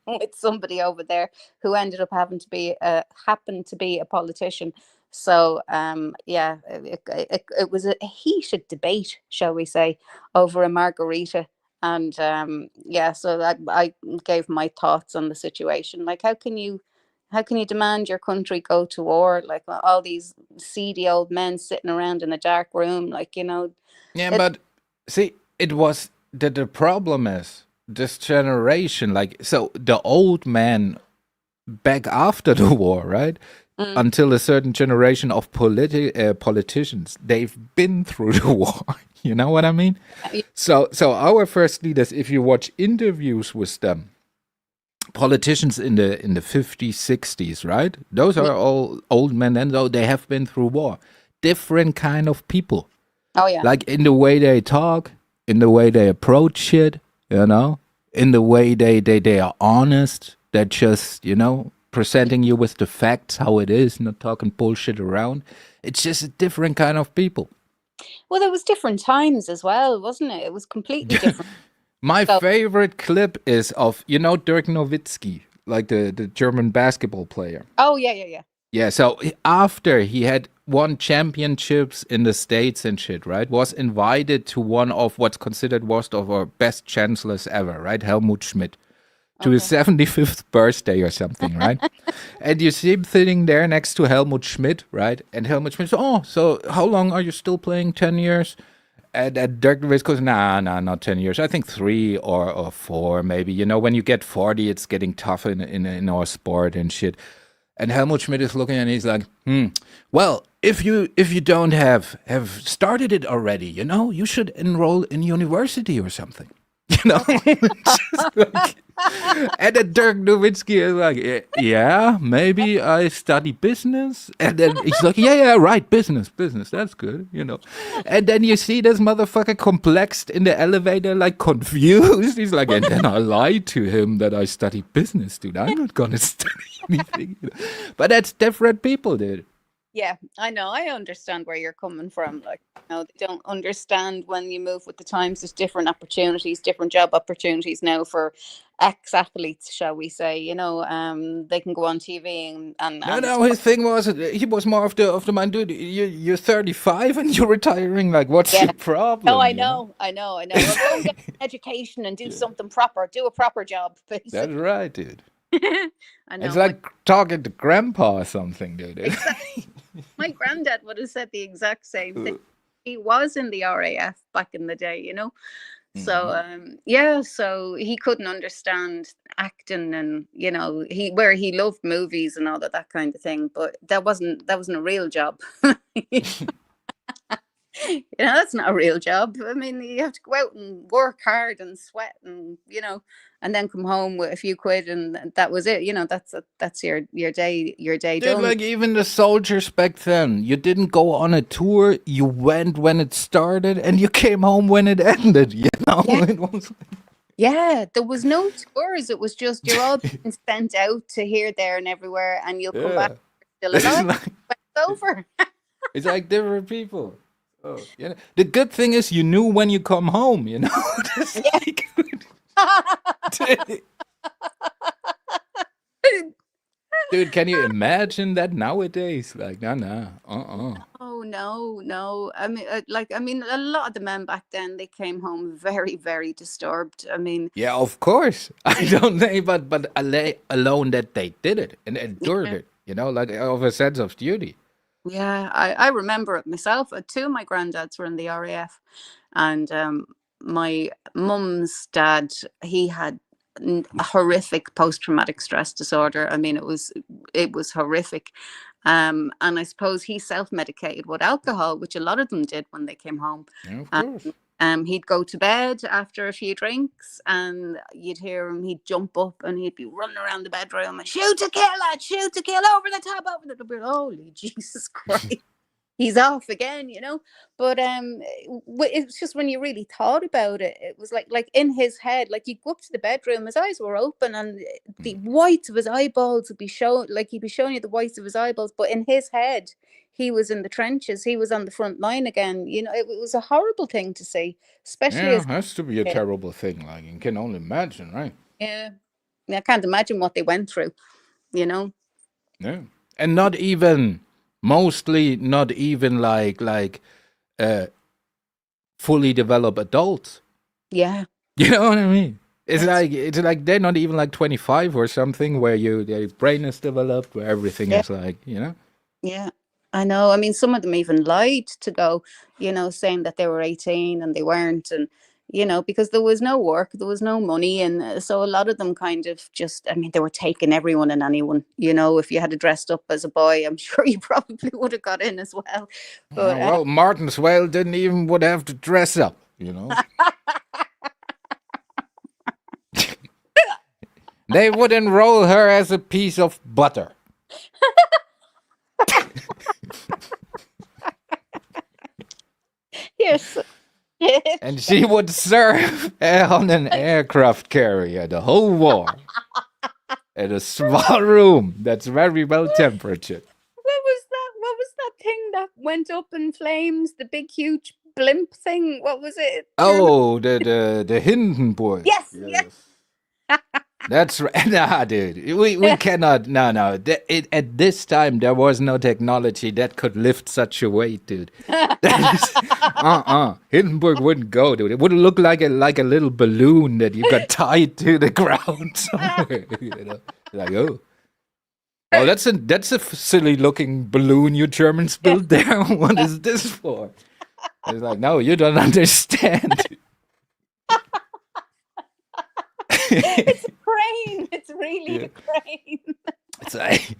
with somebody over there who ended up happened to be a politician. So, yeah, it was a heated debate, shall we say, over a margarita. And yeah, so I gave my thoughts on the situation. Like, how can you demand your country go to war? Like, all these seedy old men sitting around in a dark room, Yeah, but see, it was the problem is this generation, like, so the old men back after the war, right? Until a certain generation of politicians, they've been through the war. You know what I mean? So our first leaders, if you watch interviews with them, politicians in the 50s, 60s, right? Those are all old men, and though they have been through war. Different kind of people. Oh yeah. Like in the way they talk, in the way they approach shit, in the way they are honest. They're just, presenting you with the facts, how it is, not talking bullshit around. It's just a different kind of people. Well, there was different times as well, wasn't it? It was completely different. My favorite clip is of, Dirk Nowitzki, like the German basketball player. Oh, yeah. Yeah, so after he had won championships in the States and shit, right, was invited to one of what's considered one of our best chancellors ever, right, Helmut Schmidt, to his 75th birthday or something, right? And you see him sitting there next to Helmut Schmidt, right? And Helmut Schmidt says, oh, so how long are you still playing? 10 years? And Dirk Nowitzki goes, nah, not 10 years. I think 3 or 4 maybe. When you get 40, it's getting tough in our sport and shit. And Helmut Schmidt is looking and he's like, well, if you don't have started it already, you should enroll in university or something. And then Dirk Nowitzki is like, yeah, maybe I study business. And then he's like, yeah, right, business, that's good, And then you see this motherfucker complexed in the elevator, like confused. He's like, and then I lied to him that I study business, dude. I'm not gonna study anything. But that's different people, dude. Yeah, I know. I understand where you're coming from. Like, they don't understand when you move with the times. There's different opportunities, different job opportunities now for ex-athletes, shall we say? They can go on TV and no. His thing was he was more of the mind, dude. You're 35 and you're retiring. Like, what's your problem? Oh, I know. Well, go and get an education and do something proper. Do a proper job. Basically. That's right, dude. I know. It's like talking to grandpa or something, dude. Exactly. My granddad would have said the exact same thing. He was in the RAF back in the day, So so he couldn't understand acting, and he loved movies and all of that kind of thing, but that wasn't a real job. That's not a real job. I mean, you have to go out and work hard and sweat and and then come home with a few quid, and that was it. That's your day Dude, done. like, even the soldiers back then, you didn't go on a tour. You went when it started, and you came home when it ended. It was. Yeah, there was no tours. It was just you're all being sent out to here, there, and everywhere, and you'll come back still alive. It's over. It's like different people. Oh, The good thing is you knew when you come home. Dude, can you imagine that nowadays? Like, uh-uh. Oh no, no. I mean, a lot of the men back then, they came home very, very disturbed. I mean, Yeah, of course. I don't think, but alone that they did it and endured yeah, it, like of a sense of duty. yeah. I remember it myself. Two of my granddads were in the RAF, and my mum's dad, he had a horrific post-traumatic stress disorder. I mean, it was horrific. And I suppose he self-medicated with alcohol, which a lot of them did when they came home. Yeah, of And course. he'd go to bed after a few drinks, and you'd hear him. He'd jump up and he'd be running around the bedroom and shoot to kill, lad, shoot to kill, over the top, over the top. Holy Jesus Christ! He's off again. But it's just when you really thought about it, it was like in his head, like you go up to the bedroom, his eyes were open, and the whites of his eyeballs would be shown, like he'd be showing you the whites of his eyeballs, but in his head, he was in the trenches, he was on the front line again. It was a horrible thing to see, especially Yeah, as it has to be a a kid. terrible thing. Like, you can only imagine, right? Yeah, I can't imagine what they went through. You know. Yeah. And mostly not even like uh fully developed adults. Yeah. You know what I mean? It's It's like they're not even like 25 or something where their brain is developed, where everything yeah. is like, Yeah, I know. I mean, some of them even lied to go, saying that they were 18 and they weren't. And, because there was no work, there was no money. And so a lot of them kind of just, I mean, they were taking everyone and anyone. If you had dressed up as a boy, I'm sure you probably would have got in as well. But well, Martin Swale didn't even would have to dress up. They would enroll her as a piece of butter. yes. And she would serve on an aircraft carrier the whole war. In a small room that's very well temperatured. What was that? What was that thing that went up in flames? The big, huge blimp thing? What was it? Oh, the Hindenburg. Yes, yes. That's right. Nah, dude. We cannot. No. At this time, there was no technology that could lift such a weight, dude. Hindenburg wouldn't go, dude. It would look like a little balloon that you got tied to the ground somewhere. Like, oh. Oh, that's a silly looking balloon you Germans built there. What is this for? It's like, no, you don't understand. It's a crane. It's really a crane. It's like,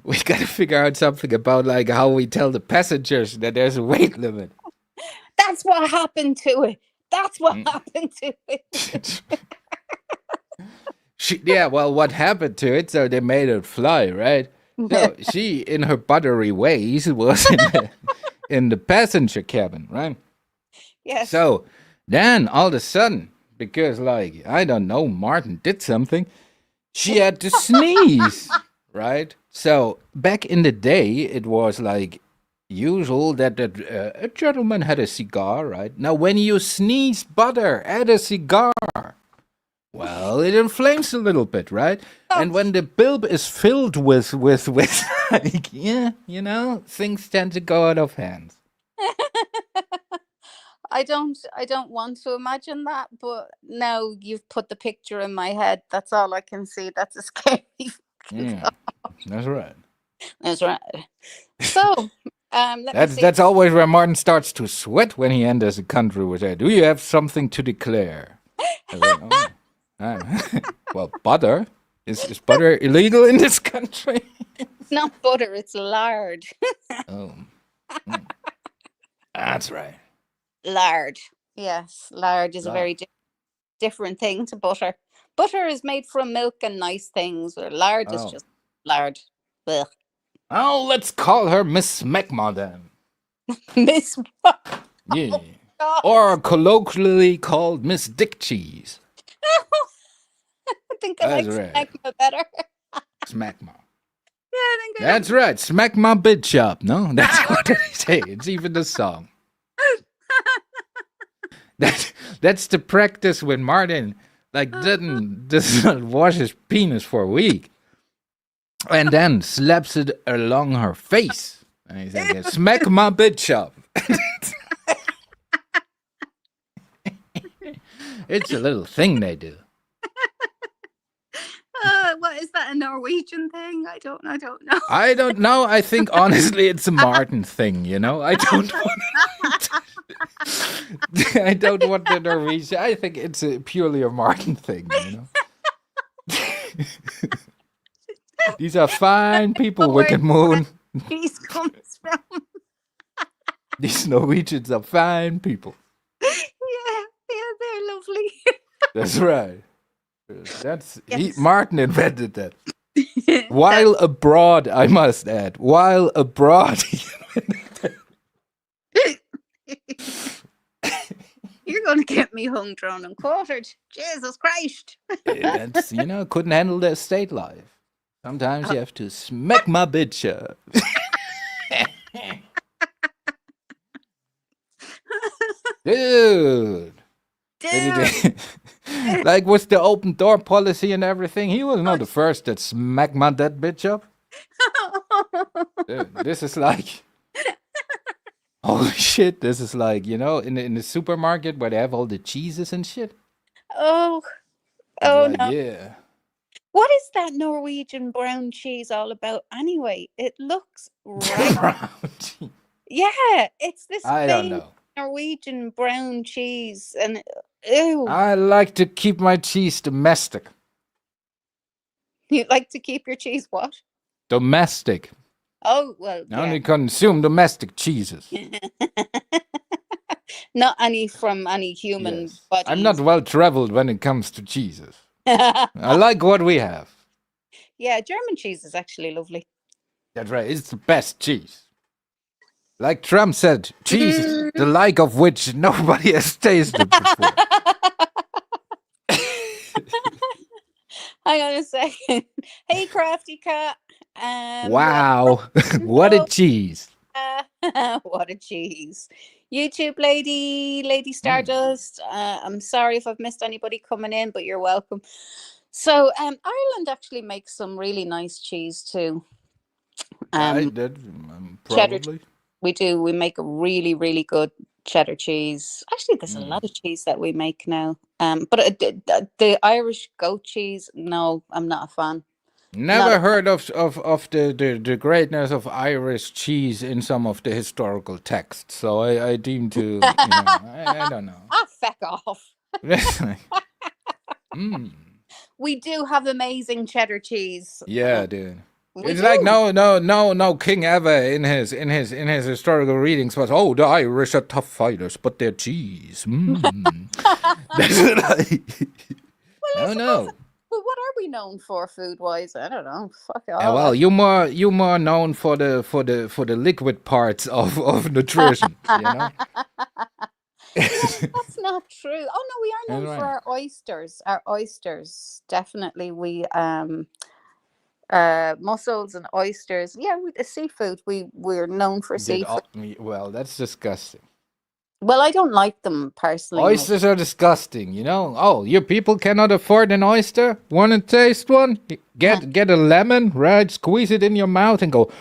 we gotta figure out something about like how we tell the passengers that there's a weight limit. That's what happened to it. That's what happened to it. Well, what happened to it? So they made it fly, right? So she, in her buttery ways, was in the passenger cabin, right? Yes. So then all of a sudden, because like, I don't know, Martin did something, she had to sneeze, right? So back in the day, it was like usual that a gentleman had a cigar, right? Now when you sneeze butter at a cigar, well, it inflames a little bit, right? And when the bulb is filled with like, things tend to go out of hand. I don't want to imagine that, but now you've put the picture in my head. That's all I can see. That's a scary That's right. That's right. So, that's always where Martin starts to sweat when he enters a country with that. Do you have something to declare? Well, butter. Is butter illegal in this country? It's not butter, it's lard. Oh. That's right. Lard. Yes, lard is a very different thing to butter. Butter is made from milk and nice things, or lard is just lard. Ugh. Oh, let's call her Miss Smegma then. Miss Yeah. Or colloquially called Miss Dick Cheese. I think I like Smegma better. Smegma. Yeah, I think that's right. Smack my bitch up. No, that's what they say. It's even the song. That's the practice when Martin like does not wash his penis for a week, and then slaps it along her face. And he's like, smack my bitch up. It's a little thing they do. What is that, a Norwegian thing? I don't know. I don't know. I think honestly, it's a Martin thing. You know, I don't want. I don't want the Norwegian. I think it's purely a Martin thing. You know. These are fine people, Wicked Moon. Peace comes from. These Norwegians are fine people. Yeah, they're lovely. That's right. Martin invented that. While abroad, I must add. While abroad, you're going to get me hung, drawn, and quartered. Jesus Christ! That's, couldn't handle the estate life. Sometimes you have to smack my bitch up. Dude. Like with the open door policy and everything, he was not the first that smacked my dead bitch up. Dude, this is like, holy shit! This is like, in the supermarket where they have all the cheeses and shit. Oh like, no! Yeah. What is that Norwegian brown cheese all about anyway? It looks right. Yeah, it's this. I don't know. Norwegian brown cheese, and ew. I like to keep my cheese domestic. You like to keep your cheese what? Domestic. Oh, well. I only consume domestic cheeses. Not any from any human body. I'm not well traveled when it comes to cheeses. I like what we have. Yeah, German cheese is actually lovely. That's right. It's the best cheese. Like Trump said, cheese, the like of which nobody has tasted before. Hang on a second. Hey, Crafty Cat. Wow. What a cheese. What a cheese. YouTube Lady Stardust. I'm sorry if I've missed anybody coming in, but you're welcome. So Ireland actually makes some really nice cheese too. I did, cheddar. probably. We do. We make a really, really good cheddar cheese. Actually, there's a lot of cheese that we make now. But the Irish goat cheese, no, I'm not a fan. Never heard of the greatness of Irish cheese in some of the historical texts. So I deem to, I don't know. Feck off. We do have amazing cheddar cheese. Yeah, dude. It's like no king ever in his historical readings was, the Irish are tough fighters, but their cheese. That's no. Well, what are we known for food wise? I don't know. Fuck off. Well, you more known for the liquid parts of nutrition. That's not true. Oh no, we are known for our oysters. Our oysters, definitely. We mussels and oysters. Yeah, seafood. We're known for seafood. Well, that's disgusting. Well, I don't like them personally. Oysters are disgusting, your people cannot afford an oyster? Want to taste one? Get a lemon, right? Squeeze it in your mouth and go.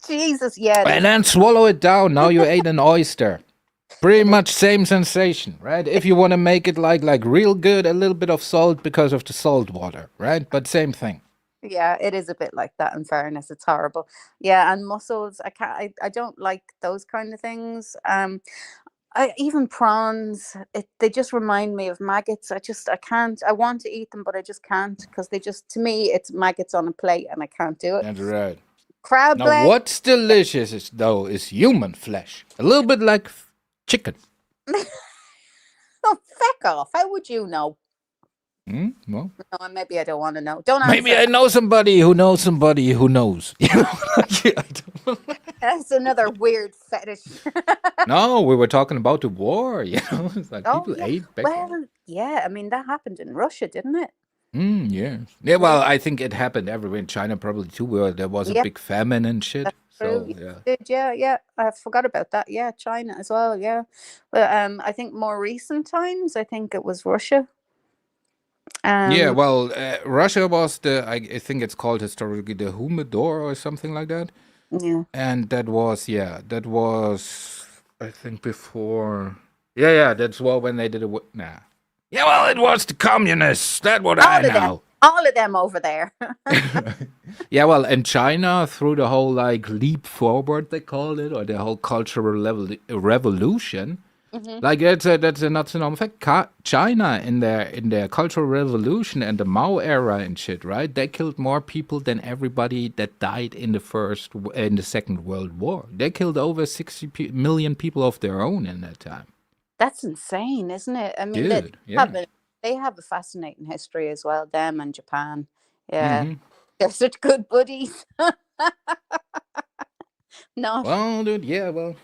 Jesus, yeah. And then swallow it down. Now you ate an oyster. Pretty much same sensation, right? If you want to make it like real good, a little bit of salt because of the salt water, right? But same thing. Yeah, it is a bit like that. In fairness, it's horrible. Yeah, and mussels, I don't like those kind of things. Even prawns, they just remind me of maggots. I can't. I want to eat them, but I just can't because to me, it's maggots on a plate, and I can't do it. That's right. Crab now, leg. What's delicious is human flesh. A little bit like chicken. Oh, feck off! How would you know? Well, no, maybe I don't want to know. Don't answer. Maybe I know somebody who knows somebody who knows. That's another weird fetish. No, we were talking about the war. It's like people ate back. Well, yeah. I mean, that happened in Russia, didn't it? Yes. Yeah. Well, I think it happened everywhere in China, probably too, where there was a big famine and shit. true. So yeah. Yeah. I forgot about that. Yeah, China as well. Yeah, but I think more recent times, I think it was Russia. Yeah, Um, well, Russia was I think it's called historically the Humidor or something like that. yeah. And that was, I think before. Yeah, that's well when they did it. Nah. Yeah, well, it was the communists. That what I know. All of them over there. Yeah, well, in China, through the whole like leap forward they called it, or the whole cultural level revolution, Hmm. like that's a not so normal fact. China in their cultural revolution and the Mao era and shit, right? They killed more people than everybody that died in the Second World War. They killed over 60 million people of their own in that time. That's insane, isn't it? I mean, Dude, yeah. have a they have a fascinating history as well. Them and Japan. Yeah, Hmm. they're such good buddies. Not. Well, dude, yeah, well.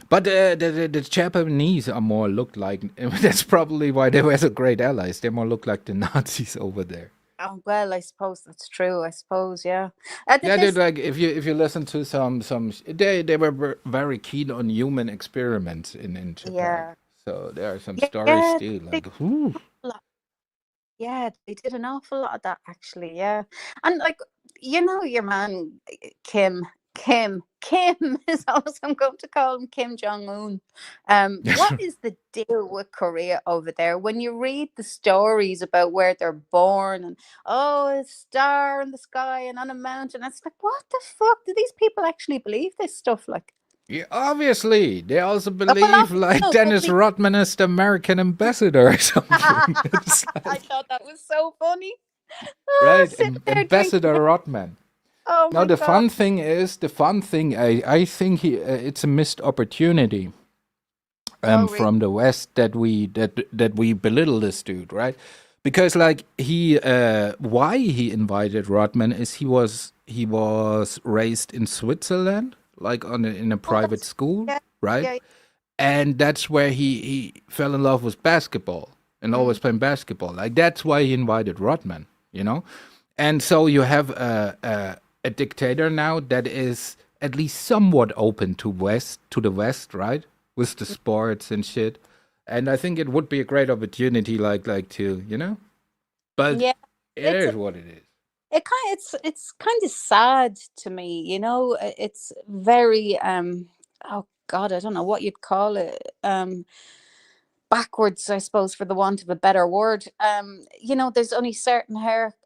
But the Japanese are more looked like. That's probably why they were so great allies. They more look like the Nazis over there. Oh, well, I suppose that's true. I suppose, yeah. Yeah, dude. This, Like if you listen to they were very keen on human experiments in Japan. yeah, So there are some stories yeah. still They, like, whew. yeah, they did an awful lot of that actually. Yeah, and like your man Kim is also I'm going to call him Kim Jong Un. What is the deal with Korea over there? When you read the stories about where they're born and a star in the sky and on a mountain, it's like what the fuck? Do these people actually believe this stuff? Like, Yeah, obviously, they also well, believe like no, but Dennis Rodman is the American ambassador or something. It's I like, thought that was so funny. right, Sitting there drinking. Ambassador Rodman. Oh Now my God. the fun thing, I think it's a missed opportunity Oh, really? from the West that we belittle this dude, right? Because like why he invited Rodman is he was raised in Switzerland, like in a Oh, private that's school, yeah, right? yeah. And that's where he fell in love with basketball and Mm, always playing basketball. Like that's why he invited Rodman, you know. And so you have a dictator now that is at least somewhat open to the West, right? With the sports and shit. And I think it would be a great opportunity, like to But yeah. it It's is what it is. it's kind of sad to me, It's very oh God, I don't know what you'd call it. Backwards, I suppose, for the want of a better word. There's only certain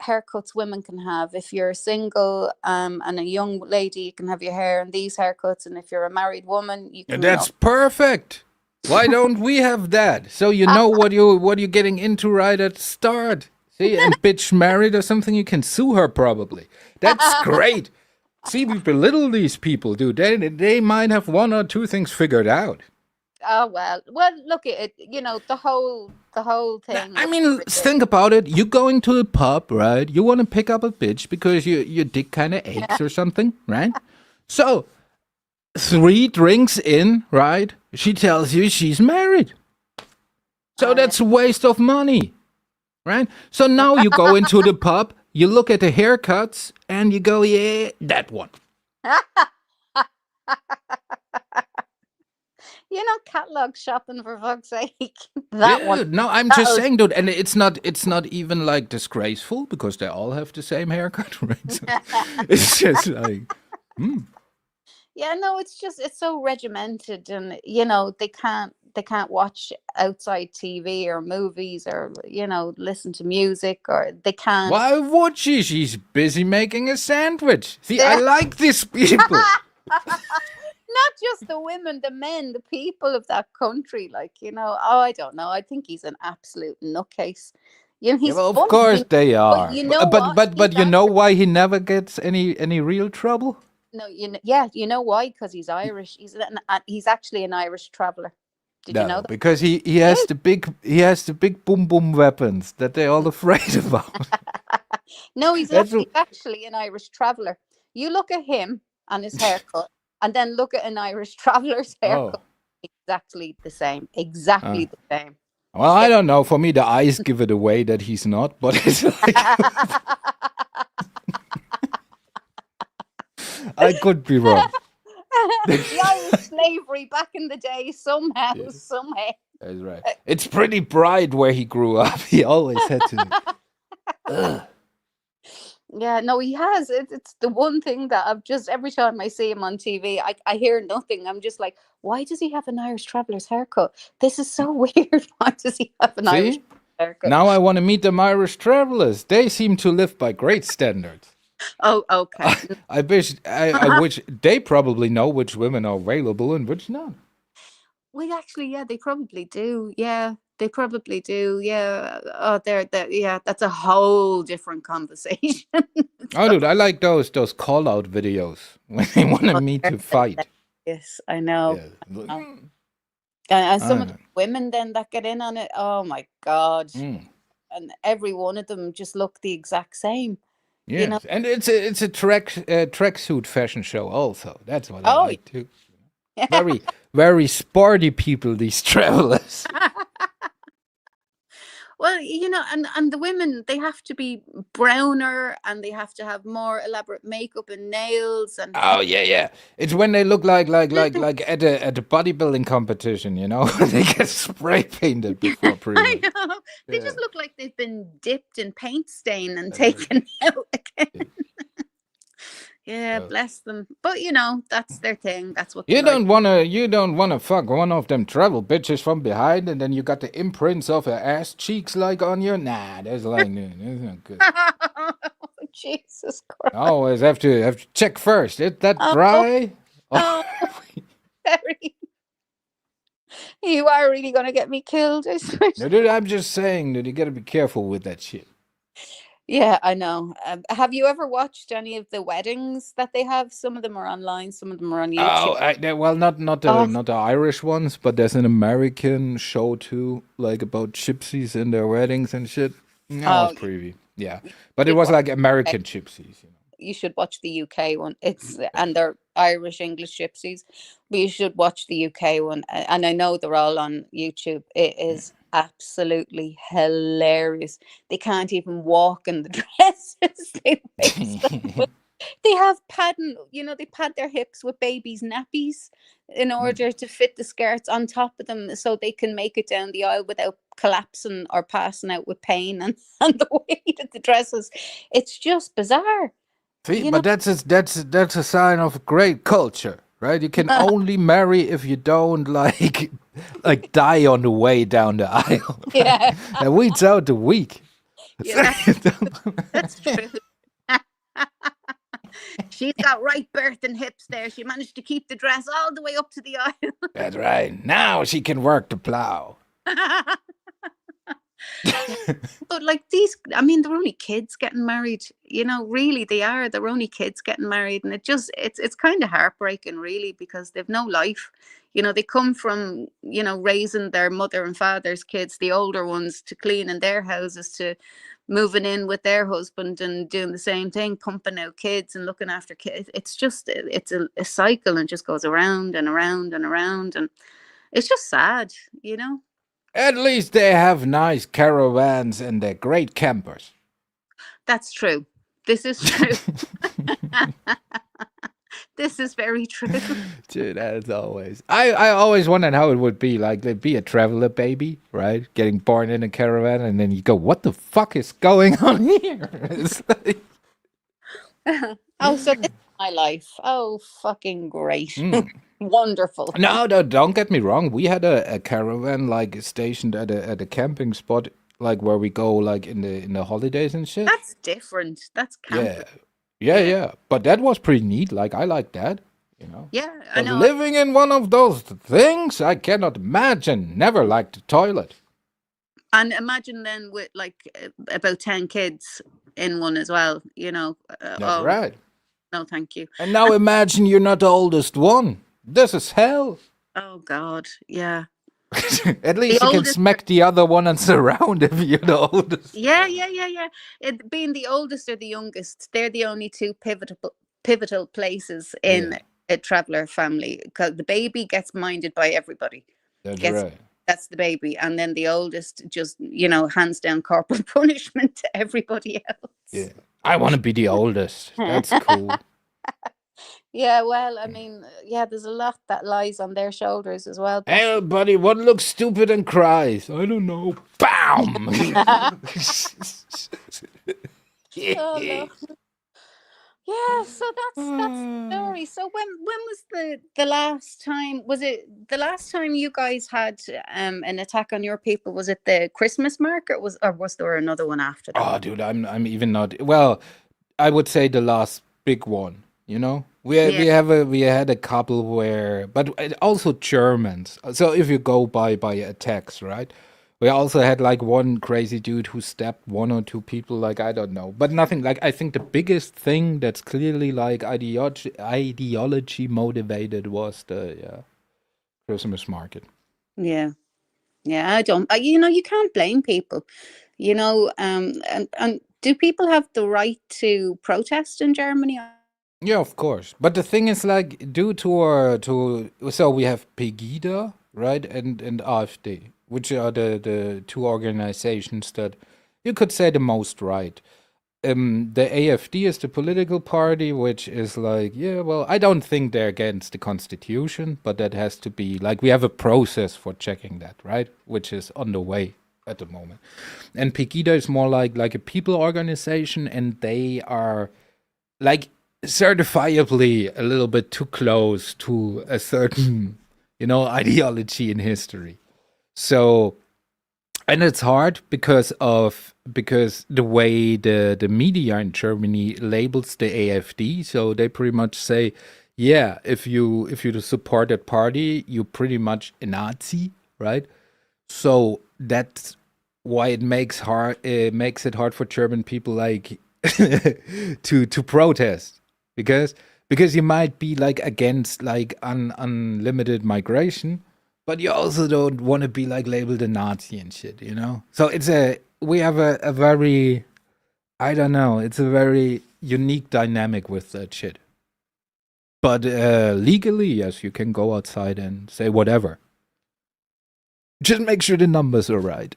haircuts women can have. If you're single and a young lady, you can have your hair in these haircuts, and if you're a married woman, you And can. that's perfect. Why don't we have that? So you know what you're getting into right at the start. See, and bitch married or something, you can sue her probably. That's great. See, we belittle these people, dude. They might have one or two things figured out. Oh well, look at it. The whole thing. I mean, think about it. You're going to a pub, right? You want to pick up a bitch because your dick kind of aches or something, right? So 3 drinks in, right? She tells you she's married. So Oh yeah. that's a waste of money, right? So now you go into the pub, you look at the haircuts, and you go, yeah, that one. Catalog shopping for fuck's sake. That one. Yeah, no, I'm just That'll. saying, dude, and it's not even like disgraceful because they all have the same haircut, right? So it's just like, Yeah, no, it's so regimented, and they can't watch outside TV or movies or listen to music, or they can't. why would she? She's busy making a sandwich. See, I like these people. Not just the women, the men, the people of that country. Like, oh, I don't know. I think he's an absolute nutcase. Yeah, He's well, of funny, course they but are. you know But what? but He's but you know actually why he never gets any real trouble? no, yeah, you know why? Because he's Irish. He's actually an Irish traveler. Did you know No, that? because he has the big boom boom weapons that they're all afraid about. No, he's That's he's actually an Irish traveler. You look at him and his haircut, and then look at an Irish traveler's oh. haircut. Exactly the same. Uh, Exactly the same. well, I Yeah. don't know. For me, the eyes give it away that he's not. But it's like I could be wrong. The Irish slavery back in the day, somehow, Yeah, somehow. that's right. It's pretty bright where he grew up. He always had to. Ugh. Yeah, no, he has. It's the one thing that I've just every time I see him on TV, I hear nothing. I'm just like, why does he have an Irish traveller's haircut? This is so weird. Why does he have an Irish See? haircut? Now I want to meet them Irish travelers. They seem to live by great standards. Oh, okay. I wish they probably know which women are available and which not. Well, actually, yeah, they probably do. Yeah, they probably do. Yeah. Oh, yeah, that's a whole different conversation. Oh, So, dude, I like those call out videos when they want oh, me they're to fight. hilarious. I know. Yeah. Oh. And some I of the know. women then that get in on it, oh my God. Mm. And every one of them just look the exact same, you know. Yes, and it's a tracksuit fashion show also. That's what I Oh, like too. Very very sporty people. These travelers. well, and the women, they have to be browner and they have to have more elaborate makeup and nails and hair. Oh yeah, yeah. It's when they look like at a bodybuilding competition, you know, they get spray painted before I pre-run. know. They Yeah, just look like they've been dipped in paint stain and that's right. taken out again. Yeah. Yeah, bless them. But that's their thing. That's what they You like. don't wanna fuck one of them travel bitches from behind, and then you got the imprints of her ass cheeks like on you. Nah, that's not good. Jesus I Christ. always have to check first. Is that Oh, dry? Oh, oh, Terry. You are really going to get me killed, I swear. no, dude, I'm just saying that you gotta be careful with that shit. Yeah, I know. Have you ever watched any of the weddings that they have? Some of them are online, some of them are on YouTube. Oh, well, not the Oh, not the Irish ones, but there's an American show too, like about gypsies and their weddings and shit. That was oh, pretty, yeah. you But it should was watch. like American gypsies, you know. You should watch the UK one. It's That's and they're Irish English gypsies, but you should watch the UK one. And I know they're all on YouTube. It right. is absolutely hilarious. They can't even walk in the dresses. They wear stuff. They have padding, they pad their hips with babies' nappies in order to fit the skirts on top of them so they can make it down the aisle without collapsing or passing out with pain and the weight of the dresses. It's just bizarre, See, you know. but that's a sign of great culture, right? You can only marry if you don't like die on the way down the aisle. Yeah. That weeds out the weak. Yeah, that's true. She's got right birth and hips there. She managed to keep the dress all the way up to the That's right. Now she can work the plow. aisle. But like I mean, they're only kids getting married. Really, they are. They're only kids getting married, and it's kind of heartbreaking, really, because they've no life. They come from raising their mother and father's kids, the older ones, to cleaning their houses, to moving in with their husband and doing the same thing, pumping out kids and looking after kids. It's a cycle and just goes around and around and around, and it's just sad. At least they have nice caravans and they're great campers. That's true. This is true. This is very true. Dude, as always. I always wondered how it would be. Like, there'd be a traveler baby, right? Getting born in a caravan, and then you go, what the fuck is going on here? It's like, Oh, so this is my life. Oh, fucking great. mm. Wonderful. No, don't get me wrong. We had a caravan like stationed at a camping spot, like where we go like in the holidays and shit. That's different. That's Yeah, camping. yeah, Yeah. yeah. But that was pretty neat. Like I like that, you know. Yeah, I But know. living in one of those things, I cannot imagine. Never liked the toilet. And imagine then with like about 10 kids in one as well. That's Oh, right. no, thank you. And now imagine you're not the oldest one. This is hell. Oh, God. Yeah. At The least you can oldest. smack the other one and surround if you're the oldest. Yeah, yeah, yeah, yeah. Being the oldest or the youngest, they're the only two pivotal places in Yeah, a traveler family, because the baby gets minded by everybody. that's Gets right. That's the baby, and then the oldest just hands down corporal punishment to everybody else. Yeah. I want to be the oldest. That's cool. Yeah, well, I mean, yeah, there's a lot that lies on their shoulders as well, Hey, definitely. buddy, what looks stupid and cries? I don't know. Bam! Oh no. Yeah, so that's the story. So when was the last time, was it the last time you guys had an attack on your people? Was it the Christmas market, or was there another one after that? Oh, dude, I'm even not. Well, I would say the last big one. You know, Yeah. we had a couple where, but also Germans. So if you go by attacks, right? We also had like one crazy dude who stabbed one or two people. Like I don't know, but nothing. Like I think the biggest thing that's clearly like ideology motivated was the Christmas market. Yeah. Yeah, I don't. You know, you can't blame people. You know, and do people have the right to protest in Germany? Yeah, of course. But the thing is, like, due to so we have Pegida, right, and AfD, which are the two organizations that you could say the most right. The AfD is the political party, which is like, yeah, well, I don't think they're against the constitution, but that has to be like we have a process for checking that, right, which is on the way at the moment. And Pegida is more like a people organization, and they are like certifiably a little bit too close to a certain, ideology in history. So, and it's hard because the way the media in Germany labels the AfD. So they pretty much say, yeah, if you support that party, you're pretty much a Nazi, right? So that's why it makes it hard for German people like to protest because you might be like against like unlimited migration, but you also don't want to be like labeled a Nazi and shit, you know? So we have a very, I don't know, it's a very unique dynamic with that shit. But legally, yes, you can go outside and say whatever. Just make sure the numbers are right.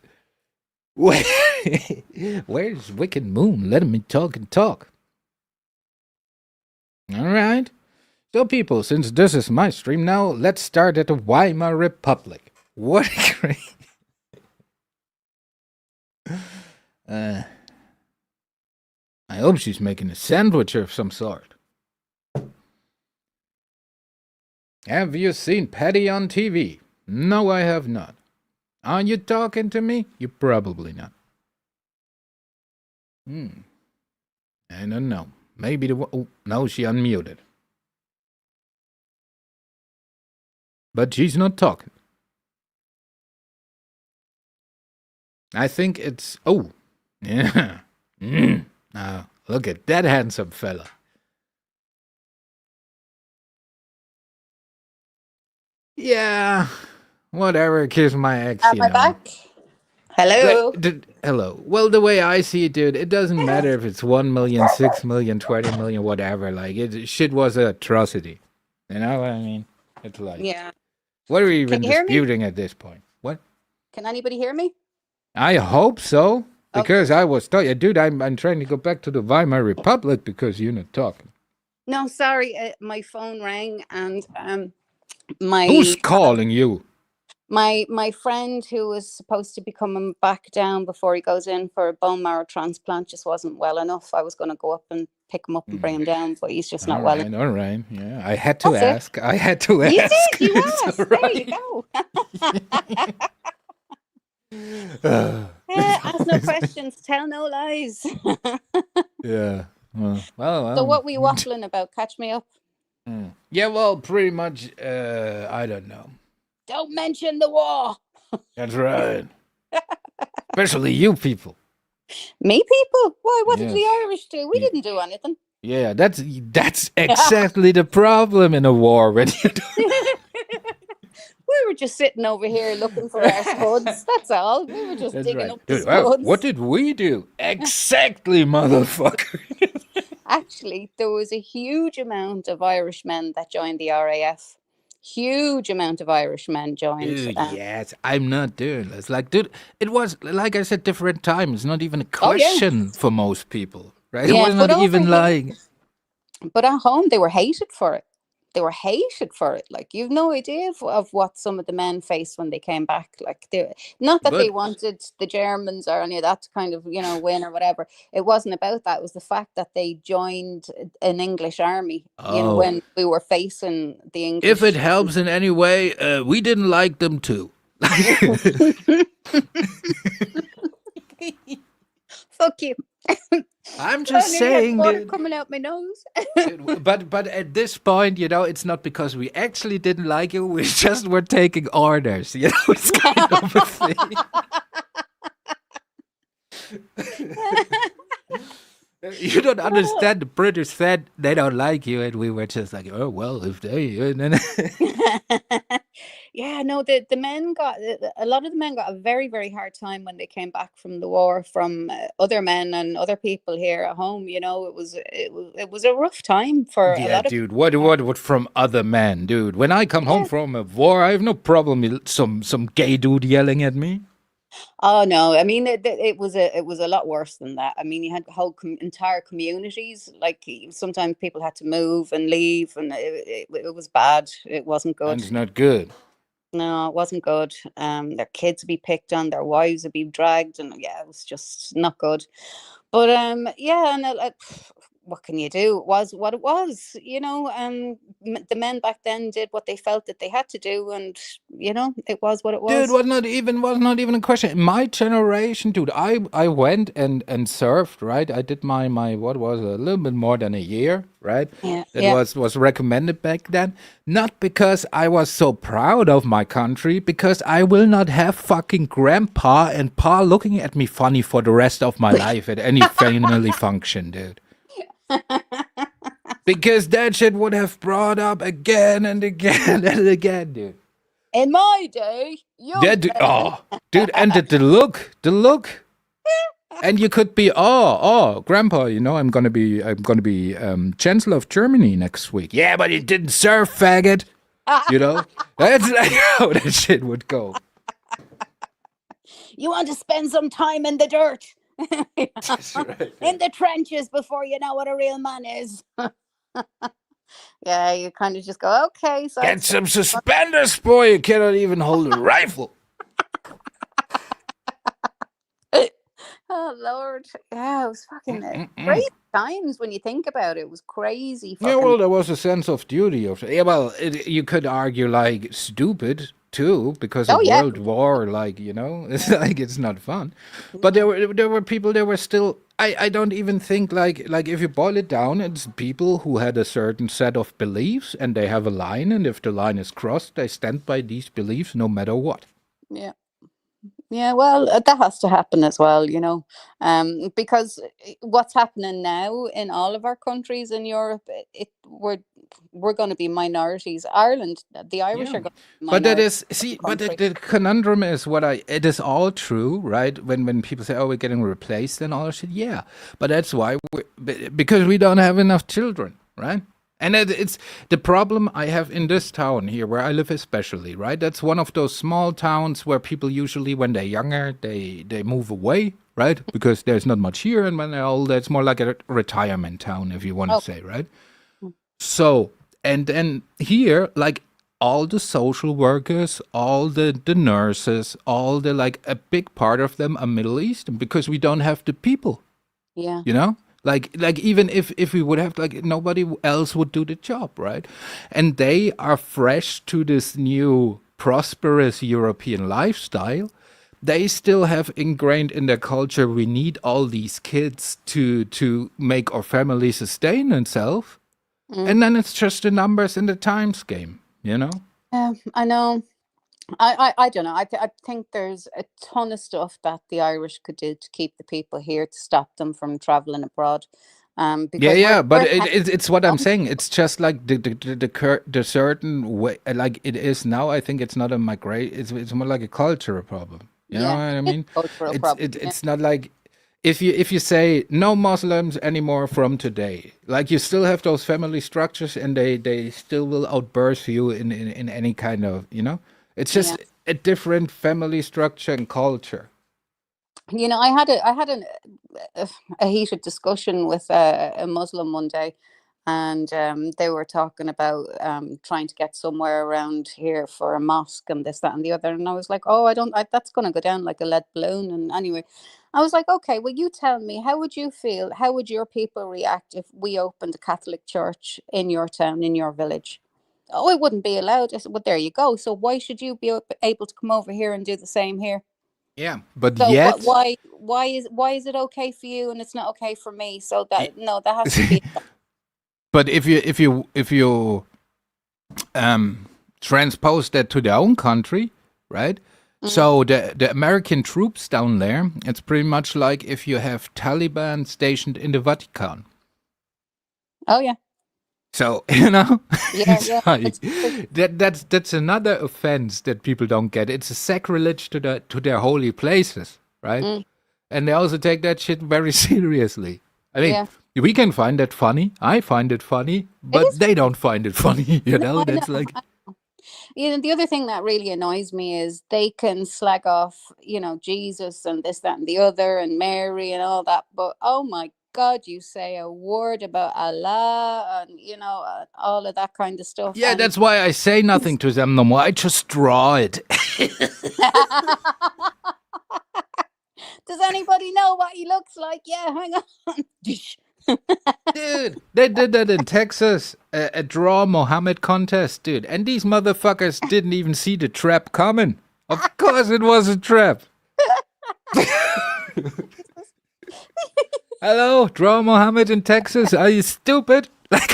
Where's Wicked Moon? Let me talk and talk. All right. So, people, since this is my stream now, let's start at the Weimar Republic. What a great. I hope she's making a sandwich of some sort. Have you seen Patty on TV? No, I have not. Are you talking to me? You probably not. I don't know. Maybe oh, no, she unmuted. But she's not talking. I think it's. Oh. Yeah. Now, look at that handsome fella. Yeah. Whatever. Kiss my ex, Am I back? Hello. Hello. Well, the way I see it, dude, it doesn't matter if it's 1 million, 6 million, 20 million, whatever. Like, shit was an atrocity. You know what I mean? It's like. Yeah. What are we Can even you hear me? disputing at this point? What? Can anybody hear me? I hope so. Because Okay. I was talking, dude, I'm trying to go back to the Weimar Republic because you're not talking. No, sorry, my phone rang, and Who's my calling you? my friend who was supposed to be coming back down before he goes in for a bone marrow transplant just wasn't well enough. I was going to go up and pick him up and bring him down, but he's just not well enough. All right. Yeah, I had to That's ask. it. I had to You ask. did. You It's asked. all There right. you go. Ask no questions, tell no lies. Yeah. Well. So what were you waffling about? Catch me up. Yeah, well, pretty much, I don't know. Don't mention the war. That's right. Especially you people. Me people? Why? What did Yes. the Irish do? We didn't do anything. Yeah, that's exactly the problem in a war when you do. We were just sitting over here looking for our spuds. That's all. We were just digging up the Dude, well, spuds. what did we do? Exactly, motherfucker. Actually, there was a huge amount of Irishmen that joined the RAF. Huge amount of Irishmen joined. Dude, yes, I'm not doing this. Like, dude, it was, like I said, different times. Not even a question for most people, right? Yeah, it was but not even like. But at home, they were hated for it. They were hated for it. Like, you've no idea of what some of the men faced when they came back. Like, not that they But wanted the Germans or any of that to kind of, win or whatever. It wasn't about that. It was the fact that they joined an English army, oh, when we were facing the if it English. helps in any way, we didn't like them too. Fuck you. I'm I just nearly had saying, water dude. coming out my nose. But at this point, it's not because we actually didn't like you. We just were taking orders. It's kind of a thing. You don't understand. The British said they don't like you, and we were just like, oh well, if they. And then Yeah, no, the men got a lot of the men got a very, very hard time when they came back from the war, from other men and other people here at home. It was a rough time for a yeah, lot of dude. people. What from other men, dude? When I come home Yeah. from a war, I have no problem with some gay dude yelling at me. Oh no, I mean it was a lot worse than that. I mean, you had whole entire communities. Like, sometimes people had to move and leave, and it was bad. It wasn't And good. it's not good. No, it wasn't good. Their kids would be picked on, their wives would be dragged, and yeah, it was just not good. But yeah, and what can you do? It was what it was. The men back then did what they felt that they had to do, and it was what it Dude, was. was not even a question. In my generation, dude, I went and surfed, right? I did my what was it, a little bit more than a year, right? Yeah, That yeah. was recommended back then. Not because I was so proud of my country, because I will not have fucking grandpa and pa looking at me funny for the rest of my life at any family function, dude. Because that shit would have brought up again and again and again, dude. In my day, young men. Dude, and the look, and you could be, grandpa, I'm gonna be chancellor of Germany next week. Yeah, but it didn't serve, faggot. That's like how that shit would go. You want to spend some time in the dirt, That's right. in the trenches, before you know what a real man is. Yeah, you kind of just go, okay, so Get some suspenders, boy. You cannot even hold a rifle. oh Lord, yeah, it was fucking crazy times when you think about it. It was crazy Yeah, fucking. well, there was a sense of duty of. Yeah, well, you could argue like stupid too because Oh of yeah, World War, it's like it's not fun. But there were people. There were still. I don't even think like if you boil it down, it's people who had a certain set of beliefs and they have a line, and if the line is crossed, they stand by these beliefs no matter what. yeah. Yeah, well, that has to happen as well, because what's happening now in all of our countries in Europe, we're going to be minorities. Ireland, the Irish Yeah. are going to be But that minorities is in see, the but country. the conundrum is it is all true, right? When people say, "Oh, we're getting replaced," and all that shit, yeah. But that's why because we don't have enough children, right? And it's the problem I have in this town here where I live, especially, right? That's one of those small towns where people usually, when they're younger, they move away, right? Because there's not much here, and when they're older, it's more like a retirement town, if you want to Oh, say, right? So, and then here, like all the social workers, all the nurses, all the like a big part of them are Middle Eastern because we don't have the people, yeah, you know? Like even if we would have like nobody else would do the job, right? And they are fresh to this new prosperous European lifestyle. They still have ingrained in their culture we need all these kids to make our family sustain itself. mm, And then it's just the numbers in the times game, you know? yeah, I know. I don't know. I think there's a ton of stuff that the Irish could do to keep the people here, to stop them from traveling abroad, Yeah, because we're yeah, but we're thank- it's what I'm saying. It's just like the certain way, like it is now. I think it's not a migrate. It's more like a cultural problem. You know yeah, what I it's mean? a cultural It's problem. Yeah, it's not like if you say no Muslims anymore from today, like you still have those family structures, and they still will outburst you in any kind of It's yeah. just a different family structure and culture. I had a heated discussion with a Muslim one day, and they were talking about trying to get somewhere around here for a mosque and this, that, and the other. And I was like, oh, that's going to go down like a lead balloon. And anyway, I was like, okay, well, you tell me, how would you feel? How would your people react if we opened a Catholic church in your town, in your village? Oh, it wouldn't be allowed. I said, well, there you go. So why should you be able to come over here and do the same here? Yeah, but So what? yet, Why is it okay for you and it's not okay for me? So that, no, that has to be. but if you transpose that to their own country, right? So the American troops down there, it's pretty much like if you have Taliban stationed in the Vatican. Oh yeah. So Yeah, it's yeah. like, that's another offense that people don't get. It's a sacrilege to their holy places, right? Mm, And they also take that shit very seriously. I mean, yeah. we can find that funny. I find it funny, It but is. they don't find it funny. You No, know, I that's know. like, The other thing that really annoys me is they can slag off, Jesus and this, that, and the other, and Mary and all that. But oh my God, you say a word about Allah and all of that kind of stuff. yeah, And that's why I say nothing to them no more. I just draw it. does anybody know what he looks like? Yeah, hang on. Dude, they did that in Texas, a draw Mohammed contest, dude. And these motherfuckers didn't even see the trap coming. Of course it was a trap. Hello, draw Mohammed in Texas. Are you stupid? Like,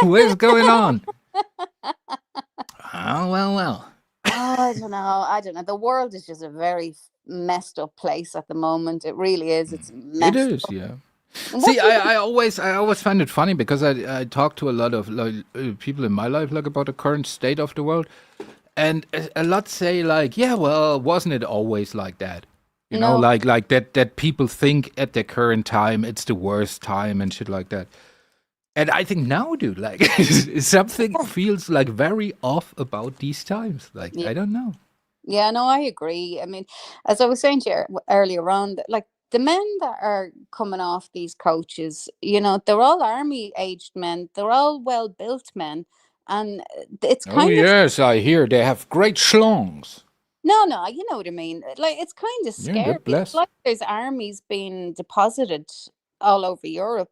what's going on? Oh, well. Oh, I don't know. The world is just a very messed up place at the moment. It really is. It's It messed is, up. yeah. And what See, do you I always find it funny because I talk to a lot of people in my life like about the current state of the world, and a lot say like, yeah, well, wasn't it always like that? You know, No. like that people think at the current time it's the worst time and shit like that. And I think now, dude, like something feels like very off about these times. Like Yeah. I don't know. Yeah, no, I agree. I mean, as I was saying to you earlier on, that, like the men that are coming off these coaches, they're all army aged men. They're all well built men, and it's Oh kind of yes, I hear they have great schlongs. no, you know what I mean. Like it's kind of Yeah, scary. God It's bless. like there's armies being deposited all over Europe,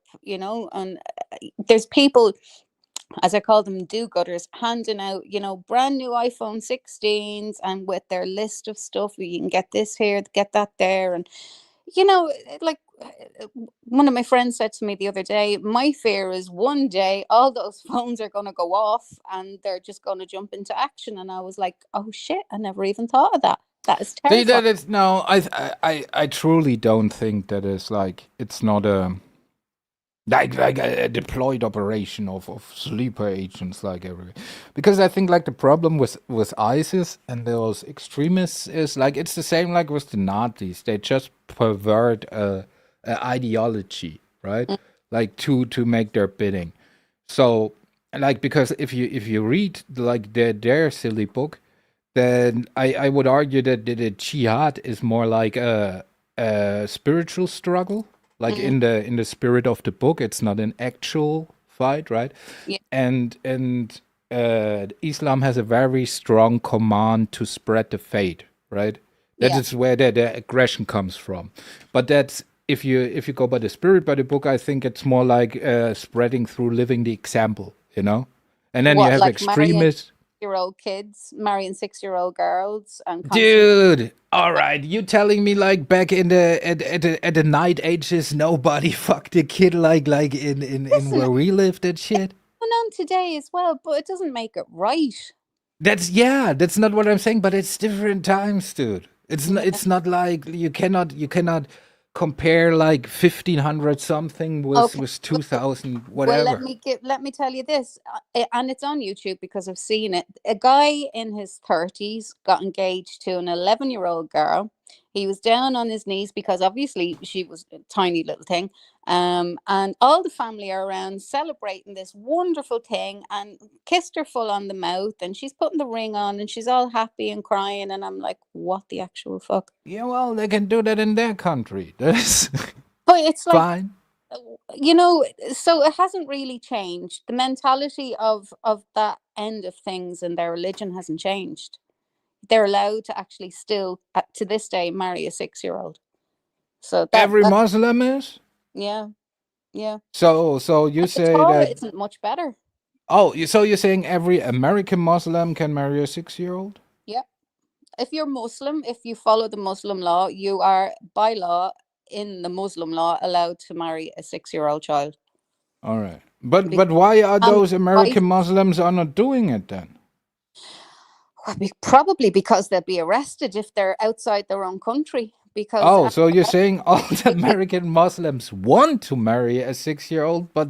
and there's people, as I call them, do-gooders, handing out, brand new iPhone 16s and with their list of stuff. You can get this here, get that there. And, like one of my friends said to me the other day, my fear is one day all those phones are going to go off and they're just going to jump into action. And I was like, oh shit, I never even thought of that. That is See, terrifying. that is no. I truly don't think that is like it's not a like a deployed operation of sleeper agents like everywhere, because I think like the problem with ISIS and those extremists is like it's the same like with the Nazis. They just pervert a ideology, right? Mm, Like to make their bidding. So like because if you read like their silly book, then I would argue that the jihad is more like a spiritual struggle, like mm, in the spirit of the book. It's not an actual fight, right? yeah, And Islam has a very strong command to spread the faith, right? That yeah. is where the aggression comes from. But that's if you go by the spirit by the book, I think it's more like spreading through living the example, you know. And then you What, have like marrying extremists. year old kids, marrying 6-year-old girls, and constantly. Dude, all right, you telling me like back in the at the night ages, nobody fucked a kid like in Listen, where we lived and shit. going on today as well, but it doesn't make it right. That's not what I'm saying, but it's different times, dude. Yeah. It's not like you cannot compare like 1500 something with Okay. with Well, 2000 well, let whatever. me tell you this, and it's on YouTube because I've seen it. A guy in his 30s got engaged to an 11-year-old girl. He was down on his knees because obviously she was a tiny little thing. And all the family are around celebrating this wonderful thing and kissed her full on the mouth. And she's putting the ring on and she's all happy and crying. And I'm like, what the actual fuck? Yeah, well, they can do that in their country. That's But it's like, fine. you know, so it hasn't really changed. The mentality of that end of things and their religion hasn't changed. They're allowed to actually still, to this day, marry a 6-year-old. So Every that Muslim is. yeah, yeah. So you And the say Torah that? isn't much better. Oh, so you're saying every American Muslim can marry a 6-year-old? Yeah. If you're Muslim, if you follow the Muslim law, you are by law in the Muslim law allowed to marry a 6-year-old child. All right. But Because, why are and those wife, American Muslims are not doing it then? probably because they'll be arrested if they're outside their own country. Because Oh, so you're saying all the American Muslims want to marry a 6-year-old, but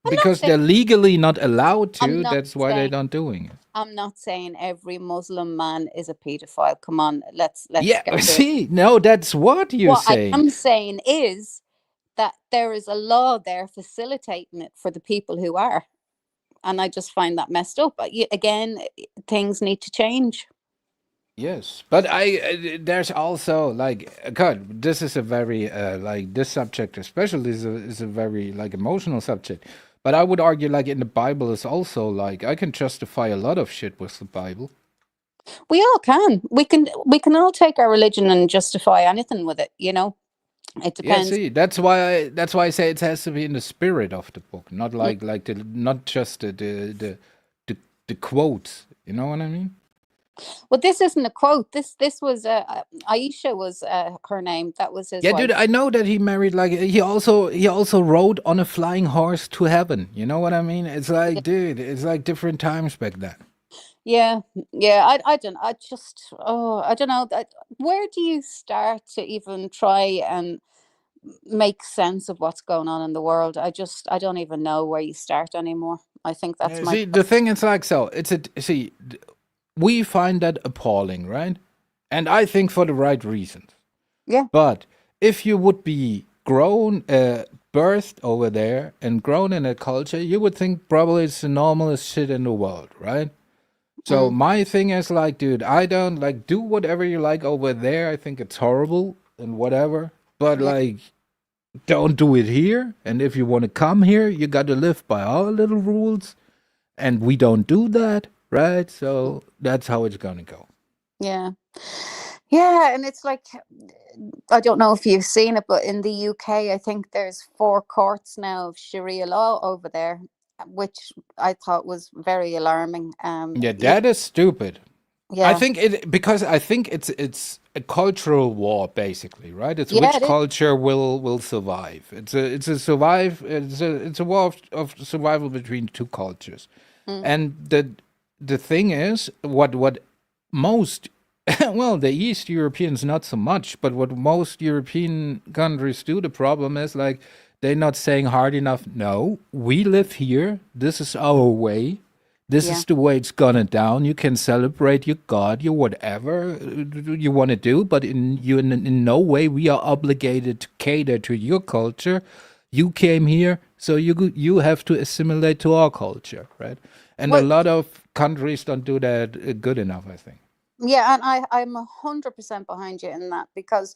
I'm not because saying they're legally not allowed I'm to, not that's why they're saying not doing it. I'm not saying every Muslim man is a pedophile. Come on, let's Yeah, get the. see, no, that's what you're What I saying. am saying is that there is a law there facilitating it for the people who are, and I just find that messed up. But again, things need to change. Yes, but there's also like God. This is a very like this subject, especially is a very like emotional subject. But I would argue like in the Bible is also like I can justify a lot of shit with the Bible. We all can. We can all take our religion and justify anything with it. It Yeah, depends. see, that's why I say it has to be in the spirit of the book, not like the not just the quotes. You know what I mean? Well, this isn't a quote. This was Aisha was her name. That was his Yeah, dude, wife. I know that he married like he also rode on a flying horse to heaven. You know what I mean? It's like, dude, it's like different times back then. Yeah, yeah. I don't. I just. Oh, I don't know. Where do you start to even try and make sense of what's going on in the world? I don't even know where you start anymore. I think that's Yeah, my. see, the thing is like so. It's a see, we find that appalling, right? And I think for the right reasons. Yeah. But if you would be grown, birthed over there and grown in a culture, you would think probably it's the normalest shit in the world, right? So Mm, my thing is like, dude, I don't like do whatever you like over there. I think it's horrible and whatever, but yeah. like, don't do it here. And if you want to come here, you got to live by our little rules, and we don't do that, right? So that's how it's gonna go. Yeah. Yeah, and it's like I don't know if you've seen it, but in the UK, I think there's 4 courts now of Sharia law over there, which I thought was very alarming. Yeah, that is stupid. I Yeah, think it because I think it's a cultural war basically, right? It's yeah, which it is. culture will survive. It's a war of survival between two cultures. Mm, And the thing is what most well, the East Europeans not so much, but what most European countries do, the problem is like they're not saying hard enough, no, we live here, this is our way. This yeah. is the way it's gonna down. You can celebrate your God, your whatever you want to do, but in no way we are obligated to cater to your culture. You came here, so you have to assimilate to our culture, right? And a Well, lot of countries don't do that good enough, I think. yeah, and I'm 100% behind you in that because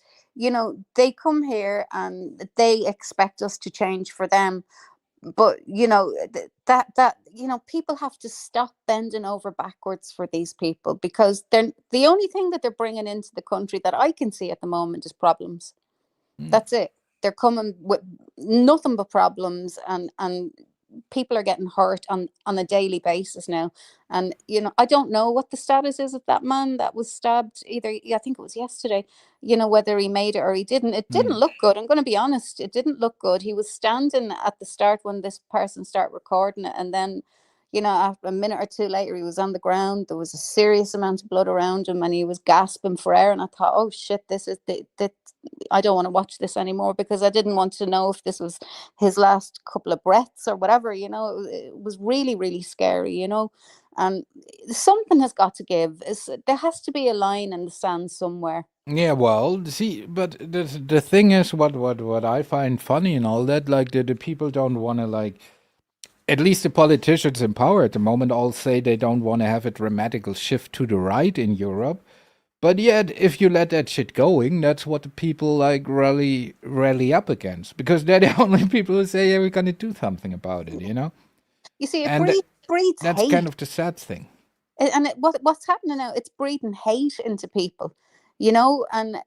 they come here and they expect us to change for them, but people have to stop bending over backwards for these people because they're the only thing that they're bringing into the country that I can see at the moment is problems. Mm. That's it. They're coming with nothing but problems, and people are getting hurt on a daily basis now. And I don't know what the status is of that man that was stabbed. Either I think it was yesterday. Whether he made it or he didn't. It didn't Mm. look good. I'm going to be honest. It didn't look good. He was standing at the start when this person started recording it, and then. After a minute or two later, he was on the ground. There was a serious amount of blood around him, and he was gasping for air. And I thought, "Oh shit, this is the I don't want to watch this anymore," because I didn't want to know if this was his last couple of breaths or whatever. It was really, really scary. And something has got to give. There has to be a line in the sand somewhere. Yeah, well, see, but the thing is, what I find funny and all that, like the people don't want to like. At least the politicians in power at the moment all say they don't want to have a dramatical shift to the right in Europe. But yet, if you let that shit going, that's what the people like rally up against, because they're the only people who say, "Yeah, we're gonna do something about it," you know. You see, it And breeds that's kind hate. of the sad thing. And what's happening now, it's breeding hate into people, you know, and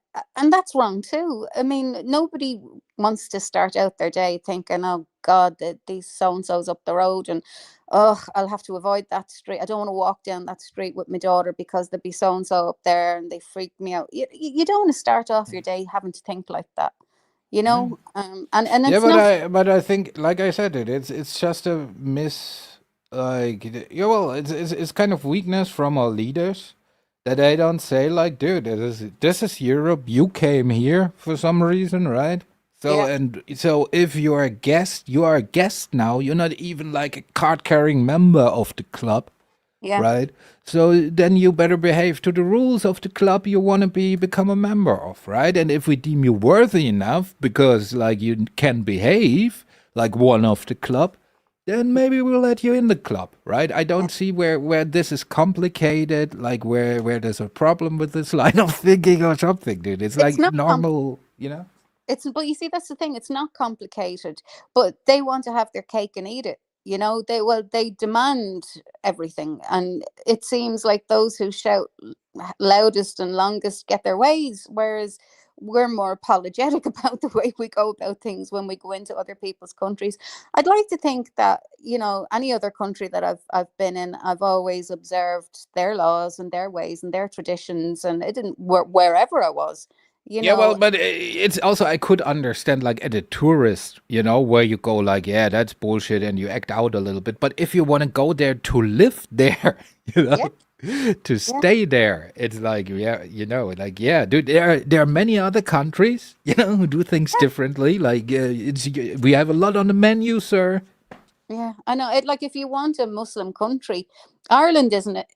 that's wrong too. I mean, nobody wants to start out their day thinking, oh god, these so and so's up the road, and oh, I'll have to avoid that street, I don't want to walk down that street with my daughter because there'd be so and so up there and they freak me out. You don't want to start off your day having to think like that, you Yeah, know. And yeah, it's not. but I think, like I said, it's just a yeah, well, it's kind of weakness from our leaders that they don't say like, dude, this is Europe. You came here for some reason, right? So, Yeah, and so if you're a guest, you are a guest now. You're not even like a card carrying member of the club, yeah, right? So then you better behave to the rules of the club you want to become a member of, right? And if we deem you worthy enough because like you can behave like one of the club, then maybe we'll let you in the club, right? I yeah. don't see where this is complicated, like where there's a problem with this line of thinking or something, dude. It's It's like not normal, you know? But you see, that's the thing, it's not complicated, but they want to have their cake and eat it, you know. They demand everything, and it seems like those who shout loudest and longest get their ways, whereas we're more apologetic about the way we go about things when we go into other people's countries. I'd like to think that, you know, any other country that I've been in, I've always observed their laws and their ways and their traditions, and it didn't wherever I was, you Yeah, well, know. but it's also, I could understand like at a tourist, you know, where you go like, yeah, that's bullshit, and you act out a little bit. But if you want to go there to live there, you Yeah, know, to yeah. stay there, it's like, yeah, you know, like, yeah, dude, there are many other countries, you know, who do things differently. Like, we have a lot on the menu, sir. Yeah, I know. It like if you want a Muslim country, Ireland isn't it,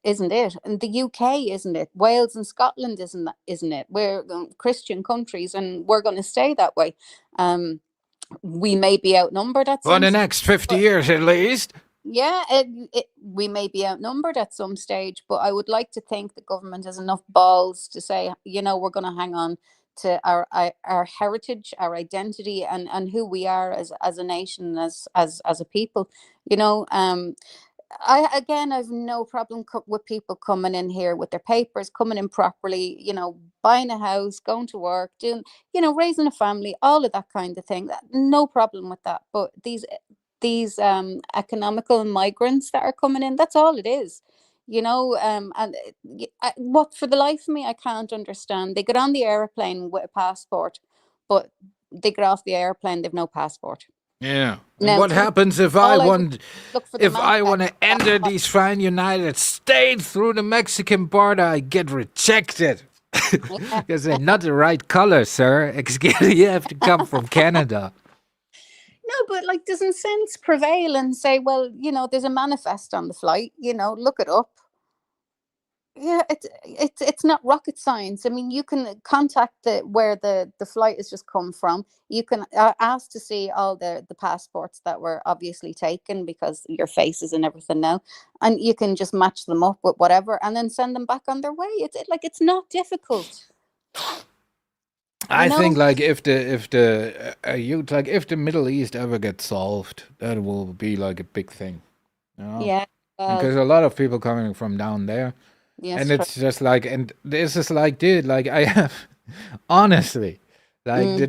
and the UK isn't it, Wales and Scotland isn't it? We're Christian countries, and we're going to stay that way. Um, we may be outnumbered at For some the stage, next 50 but years at least. yeah, we may be outnumbered at some stage, but I would like to think the government has enough balls to say, you know, we're going to hang on to our heritage, our identity, and who we are as a nation, as a people. You know, I've no problem with people coming in here with their papers, coming in properly, you know, buying a house, going to work, doing, you know, raising a family, all of that kind of thing. No problem with that. But these economical migrants that are coming in, that's all it is. You know, and what for the life of me, I can't understand. They get on the airplane with a passport, but they get off the airplane, they've no passport. Yeah. And Now, what to happens all I do is look for the if I want manifest. to enter these fine United States through the Mexican border, I get rejected. Yeah. Because they're not the right color, sir. Excuse me, you have to come from Canada. No, but like, doesn't sense prevail and say, well, you know, there's a manifest on the flight, you know, look it up. Yeah, it's not rocket science. I mean, you can contact where the flight has just come from. You can ask to see all the passports that were obviously taken because your faces and everything now, and you can just match them up with whatever, and then send them back on their way. Like it's not difficult, you I know. think like if the Middle East ever gets solved, that will be like a big thing, you know, Yeah, well, because a lot of people coming from down there, yes, and true. it's just like, and this is like, dude, like I have, honestly, like Mm, the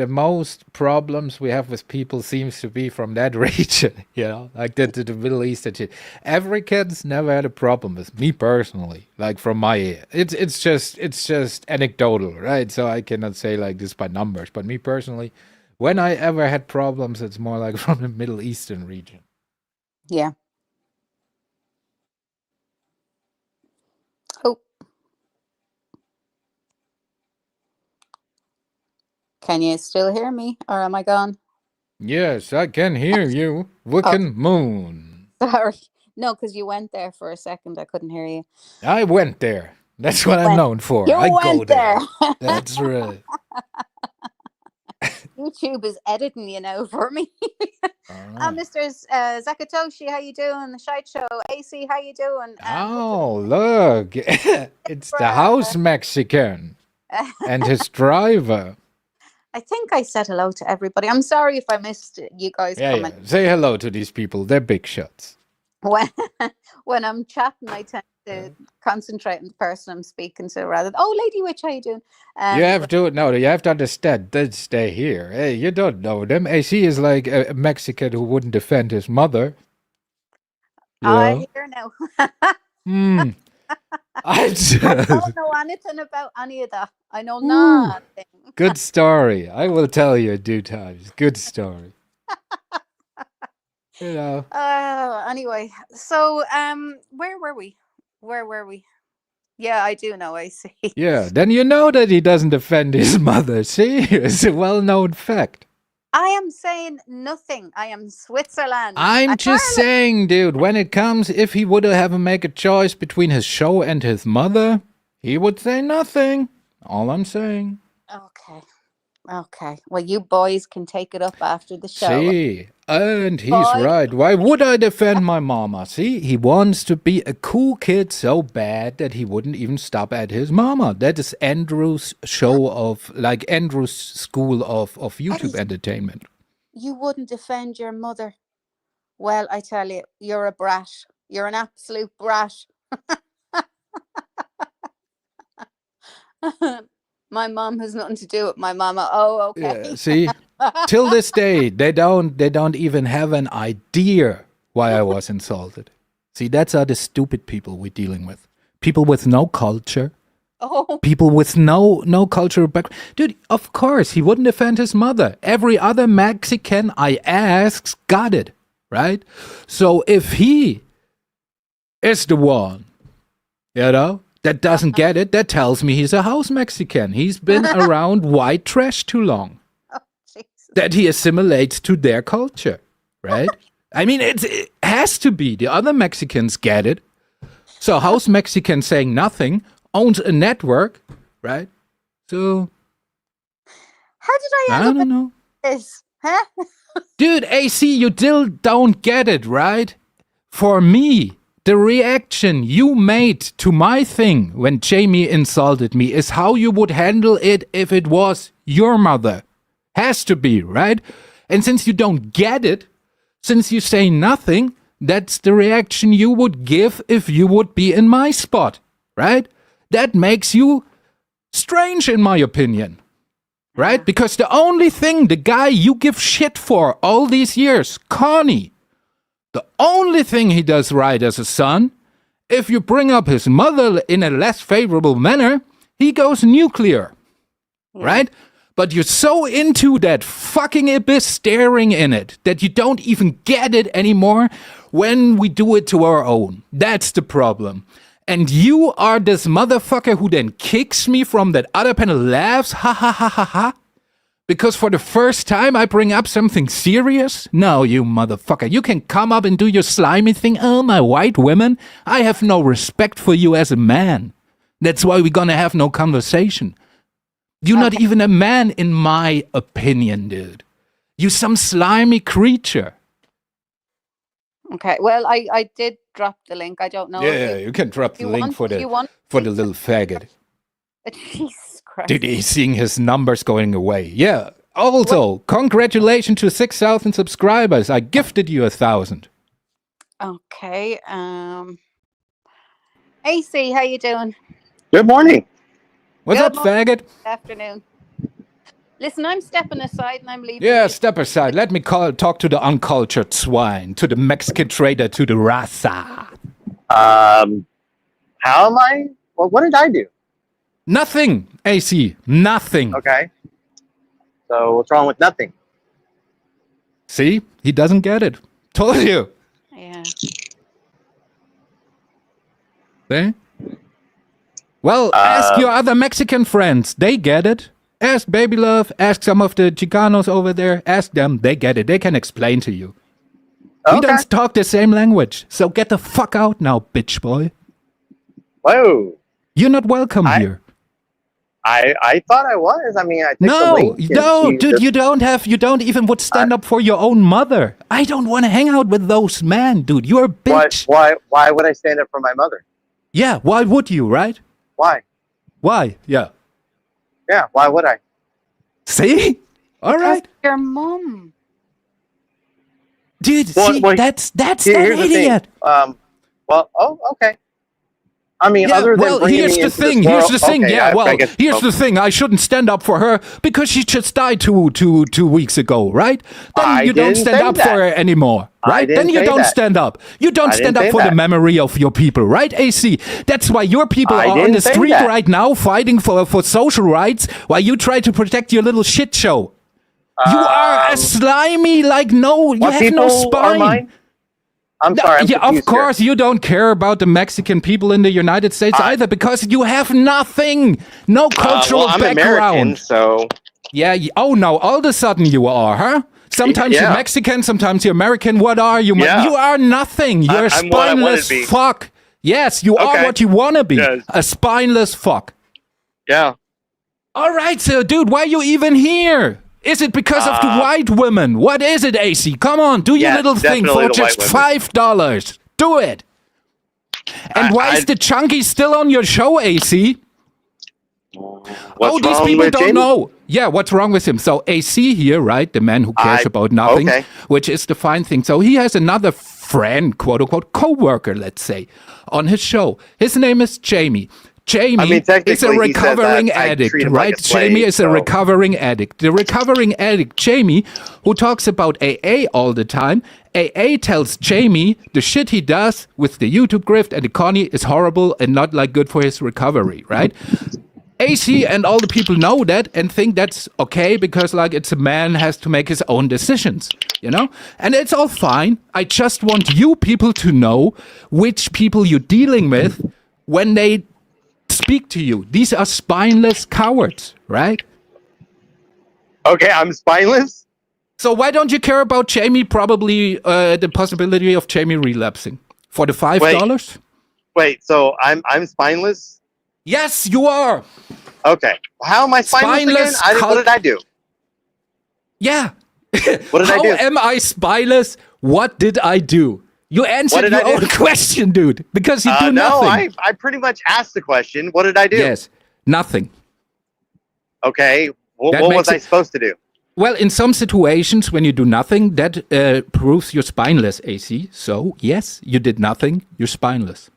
most problems we have with people seems to be from that region, you know, like the Middle East and shit. Africans never had a problem with me personally, like from my, it's just anecdotal, right? So I cannot say like this by numbers, but me personally, when I ever had problems, it's more like from the Middle Eastern region. yeah. Oh, can you still hear me, or am I gone? Yes, I can hear you. Wiccan Moon. Sorry. No, because you went there for a second. I couldn't hear you. I went there. That's You what I'm went. known for. You I go went there. there. That's right. YouTube is editing you now for me. Mr. Zakatoshi, how you doing? The Shite Show. AC, how you doing? Oh, look. It's the house Mexican and his driver. I think I said hello to everybody. I'm sorry if I missed you guys coming. Yeah. Say hello to these people. They're big shots. When I'm chatting, I tend to concentrate on the person I'm speaking to rather than, oh, Lady Witch, how you doing? You have to understand, they stay here. Hey, you don't know them. AC is like a Mexican who wouldn't defend his mother. I hear now. I don't know anything about any of that. I know nothing. Good story. I will tell you in due time. Good story. Anyway, so where were we? Yeah, I do know. I see. Yeah, then you know that he doesn't defend his mother. See, it's a well-known fact. I am saying nothing. I am Switzerland. I'm just saying, dude, when it comes, if he would have to make a choice between his show and his mother, he would say nothing. All I'm saying. Okay. Well, you boys can take it up after the show. See, and he's right. Why would I defend my mama? See, he wants to be a cool kid so bad that he wouldn't even stop at his mama. That is Andrew's show Andrew's school of YouTube entertainment. You wouldn't defend your mother. Well, I tell you, you're a brat. You're an absolute brat. My mom has nothing to do with my mama. Oh, okay. Yeah, see, till this day, they don't even have an idea why I was insulted. See, that's how the stupid people we're dealing with. People with no culture. Oh. People with no cultural background. Dude, of course, he wouldn't defend his mother. Every other Mexican I asked got it, right? So if he is the one, that doesn't get it, that tells me he's a house Mexican. He's been around white trash too long. Oh, that he assimilates to their culture, right? I mean, it has to be. The other Mexicans get it. So house Mexican saying nothing owns a network, right? So how did I don't know. This? Huh? Dude, AC, you still don't get it, right? For me, the reaction you made to my thing when Jamie insulted me is how you would handle it if it was your mother. Has to be, right? And since you don't get it, since you say nothing, that's the reaction you would give if you would be in my spot, right? That makes you strange, in my opinion, right? Because the only thing the guy you give shit for all these years, Connie, the only thing he does right as a son, if you bring up his mother in a less favorable manner, he goes nuclear, right? But you're so into that fucking abyss staring in it that you don't even get it anymore when we do it to our own. That's the problem. And you are this motherfucker who then kicks me from that other panel, laughs, ha ha ha ha ha. Because for the first time I bring up something serious? No, you motherfucker. You can come up and do your slimy thing. Oh, my white women. I have no respect for you as a man. That's why we're gonna have no conversation. You're not even a man in my opinion, dude. You some slimy creature. Okay, well, I did drop the link. I don't know. Yeah, you can drop the link for the little faggot. Jesus Christ. Dude, he's seeing his numbers going away. Yeah. Also, congratulations to 6,000 subscribers. I gifted you 1,000. Okay. AC, how you doing? Good morning. What's up, faggot? Good afternoon. Listen, I'm stepping aside and I'm leaving. Yeah, step aside. Let me talk to the uncultured swine, to the Mexican traitor, to the raza. How am I? Well, what did I do? Nothing, AC. Nothing. Okay. So what's wrong with nothing? See? He doesn't get it. Told you. Yeah. See? Well, ask your other Mexican friends. They get it. Ask Baby Love. Ask some of the Chicanos over there. Ask them. They get it. They can explain to you. Okay. We don't talk the same language. So get the fuck out now, bitch boy. Whoa. You're not welcome here. I thought I was. I mean, I think the No, link and no, she dude, just- you don't even would stand up for your own mother. I don't want to hang out with those men, dude. You're a bitch. Why would I stand up for my mother? Yeah, why would you, right? Why? Why? Yeah. Yeah, why would I? See? All right. Your mom. Dude, Well, see, well, that's that Here's the thing. idiot. Okay. I mean, Yeah, other than well, bringing here's me the into thing. this Here's world, the thing. okay, Yeah, I well, guess- here's the thing. I shouldn't stand up for her because she just died two weeks ago, right? Then I you don't didn't stand say up that. for her anymore, I right? didn't Then you say don't that. stand up. You don't I stand didn't up say for the that. memory of your people, right, AC? That's why your people I are on didn't the say street that. right now fighting for social rights while you try to protect your little shit show. You are as slimy like you what have no people spine. are mine? I'm sorry. I'm Yeah, of confused here. course you don't care about the Mexican people in the United States either because you have nothing, no cultural Well, I'm background. American, so Yeah. Oh no! All of a sudden you are, huh? Sometimes you're Yeah. Mexican, sometimes you're American. What are you? Yeah. You are nothing. You're a I'm what I wanna spineless be. fuck. Yes, you are Okay. what you want to be. Yes. A spineless fuck. yeah. All right, so dude, why are you even here? Is it because of the white women? What is it, AC? Come on, do your Yeah, little thing definitely for the white just women. $5. Do it. And why is the chunky still on your show, AC? What's these wrong people with don't Jamie? know. Yeah, what's wrong with him? So AC here, right? The man who cares about nothing, okay. which is the fine thing. So he has another friend, quote unquote, co-worker, let's say, on his show. His name is Jamie. Jamie I mean, technically, is a he says recovering that I addict, treat him like right? a slave, Jamie is a so- recovering addict. The recovering addict, Jamie, who talks about AA all the time, AA tells Jamie the shit he does with the YouTube grift and the Connie is horrible and not like good for his recovery, right? AC and all the people know that and think that's okay because like it's a man has to make his own decisions, you know? And it's all fine. I just want you people to know which people you're dealing with when they speak to you. These are spineless cowards, right? Okay, I'm spineless. So why don't you care about Jamie? Probably the possibility of Jamie relapsing for the $5. Wait, so I'm spineless? Yes, you are. Okay. How am I spineless again? Spineless What did I do? Yeah. What did How I do? am I spineless? What did I do? You answered did I your do? own question, dude. Because you do No, nothing. I pretty much asked the question. What did I do? Yes, nothing. Okay. That What makes was I it- supposed to do? Well, in some situations, when you do nothing, that proves you're spineless, AC. So, yes, you did nothing. You're spineless.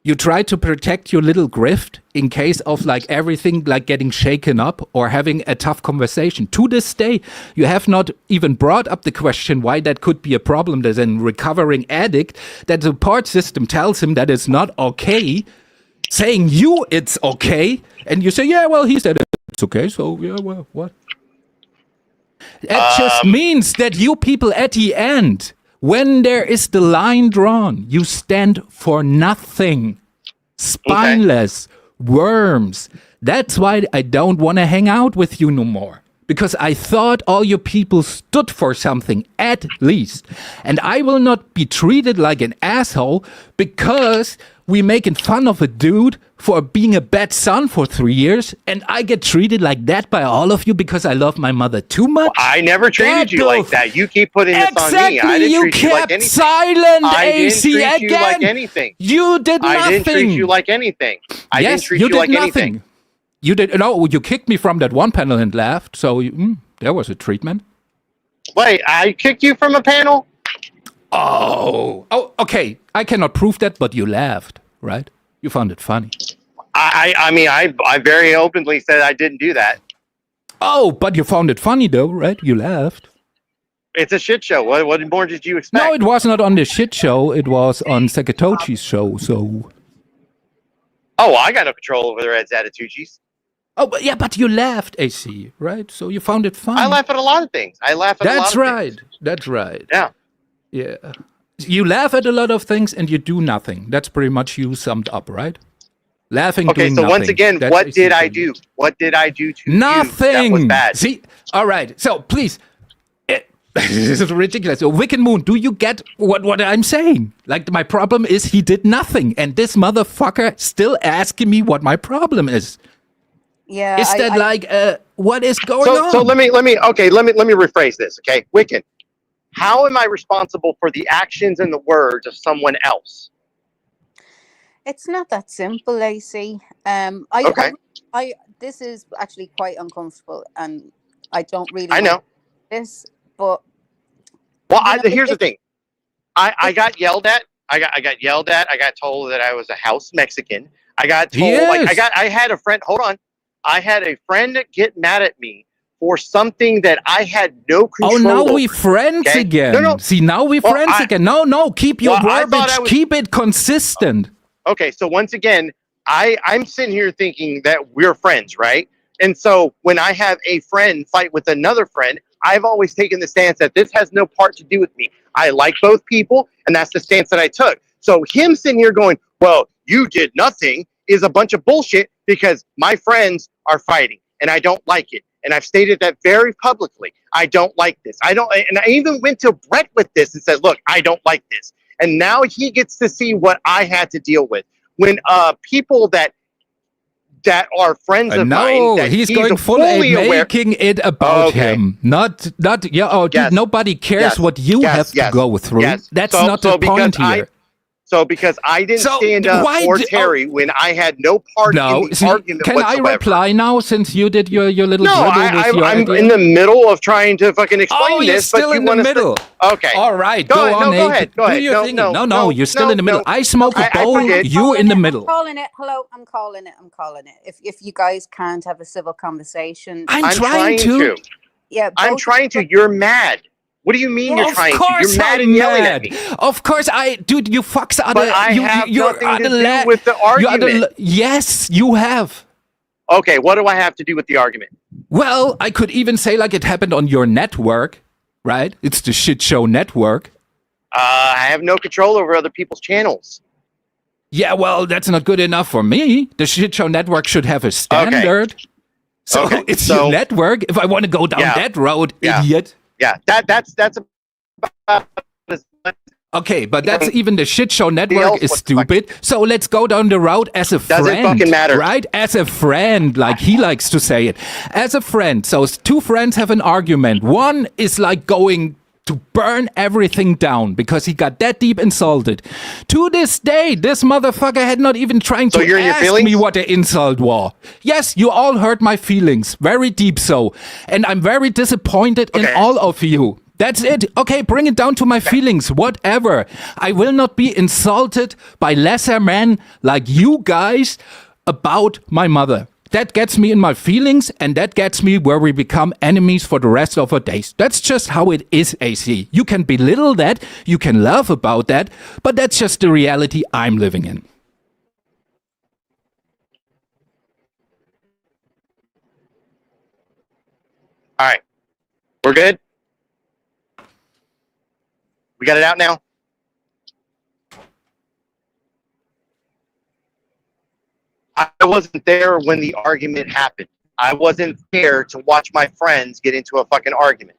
You try to protect your little grift in case of like everything like getting shaken up or having a tough conversation. To this day, you have not even brought up the question why that could be a problem. There's a recovering addict that the support system tells him that it's not okay, saying you it's okay, and you say, yeah, well, he said it's okay, so yeah, well, what? That just means that you people at the end, when there is the line drawn, you stand for nothing. Spineless, worms. That's why I don't want to hang out with you no more. Because I thought all you people stood for something, at least. And I will not be treated like an asshole because we making fun of a dude for being a bad son for 3 years, and I get treated like that by all of you because I love my mother too much? I never treated you like that. You keep putting this on me. I didn't you treat you like kept anything. silent, I didn't AC, treat again. you like anything. You did nothing. I didn't treat you like anything. I didn't treat you did like nothing. anything. You did. No, you kicked me from that one panel and laughed. So there was a treatment. Wait, I kicked you from a panel? Oh, okay. I cannot prove that, but you laughed, right? You found it funny. I mean, I very openly said I didn't do that. Oh, but you found it funny though, right? You laughed. It's a shit show. What more did you expect? No, it was not on the shit show. It was on Sakatochi's show. So. Oh, I got no control over the Reds' attitudes. Oh, but yeah, but you laughed, AC, right? So you found it funny. I laugh at a lot of things. I laugh at a lot That's of right. things. That's right. Yeah. Yeah. You laugh at a lot of things and you do nothing. That's pretty much you summed up, right? Laughing, Okay, doing so nothing. once again, That's what did I basically- do? What did I do to Nothing. you that was bad? See? All right. So please. This is ridiculous. So, Wicked Moon, do you get what I'm saying? Like, my problem is he did nothing. And this motherfucker still asking me what my problem is. Yeah, Is that like what is going on? So let me rephrase this, okay? Wiccan, how am I responsible for the actions and the words of someone else? it's not that simple, AC. Okay. I this is actually quite uncomfortable, and I don't really I want know. this, but Well, you know, here's the thing. I got yelled at. I got yelled at. I got told that I was a house Mexican. I got told I had a friend. Hold on. I had a friend get mad at me for something that I had no control over. Oh, now we friends again. No. See, now we friends again. No, keep your verbiage. Keep it consistent. Okay, so once again, I'm sitting here thinking that we're friends, right? And so when I have a friend fight with another friend, I've always taken the stance that this has no part to do with me. I like both people, and that's the stance that I took. So him sitting here going, well, you did nothing, is a bunch of bullshit because my friends are fighting, and I don't like it. And I've stated that very publicly. I don't like this. And I even went to Brett with this and said, look, I don't like this. And now he gets to see what I had to deal with. When people that are friends of mine, that he's going fully making it about him. Not dude, nobody cares what you have to go through. That's not the point here. So because I didn't stand up for Terry when I had no part in the argument can whatsoever. I reply now since you did your little No, I'm in the middle of trying to fucking explain this. You're still in the middle. Okay. All right. Go on. Go ahead. Do your thing. No, you're still in the middle. I smoke a bowl. You in the middle. I'm calling it. Hello, I'm calling it. If you guys can't have a civil conversation, I'm trying to. Yeah, I'm trying to. You're mad. What do you mean you're trying to? You're mad and yelling at me. Of course, dude, you fucks are but I have nothing to do with the argument. Yes, you have. Okay, what do I have to do with the argument? Well, I could even say like it happened on your network, right? It's the shit show network. I have no control over other people's channels. Yeah, well, that's not good enough for me. The shit show network should have a standard. Okay. So it's your network. If I want to go down that road, idiot. Yeah, that's about okay, but that's even the shit show network is stupid. So let's go down the road as a friend. Doesn't fucking matter. Right? As a friend, like he likes to say it. As a friend. So two friends have an argument. One is like going to burn everything down because he got that deep insulted. To this day, this motherfucker had not even trying to ask me what the insult was. Yes, you all hurt my feelings. Very deep so. And I'm very disappointed in all of you. That's it. Okay, bring it down to my feelings. Whatever. I will not be insulted by lesser men like you guys about my mother. That gets me in my feelings, and that gets me where we become enemies for the rest of our days. That's just how it is, AC. You can belittle that, you can laugh about that, but that's just the reality I'm living in. All right. We're good? We got it out now? I wasn't there when the argument happened. I wasn't there to watch my friends get into a fucking argument.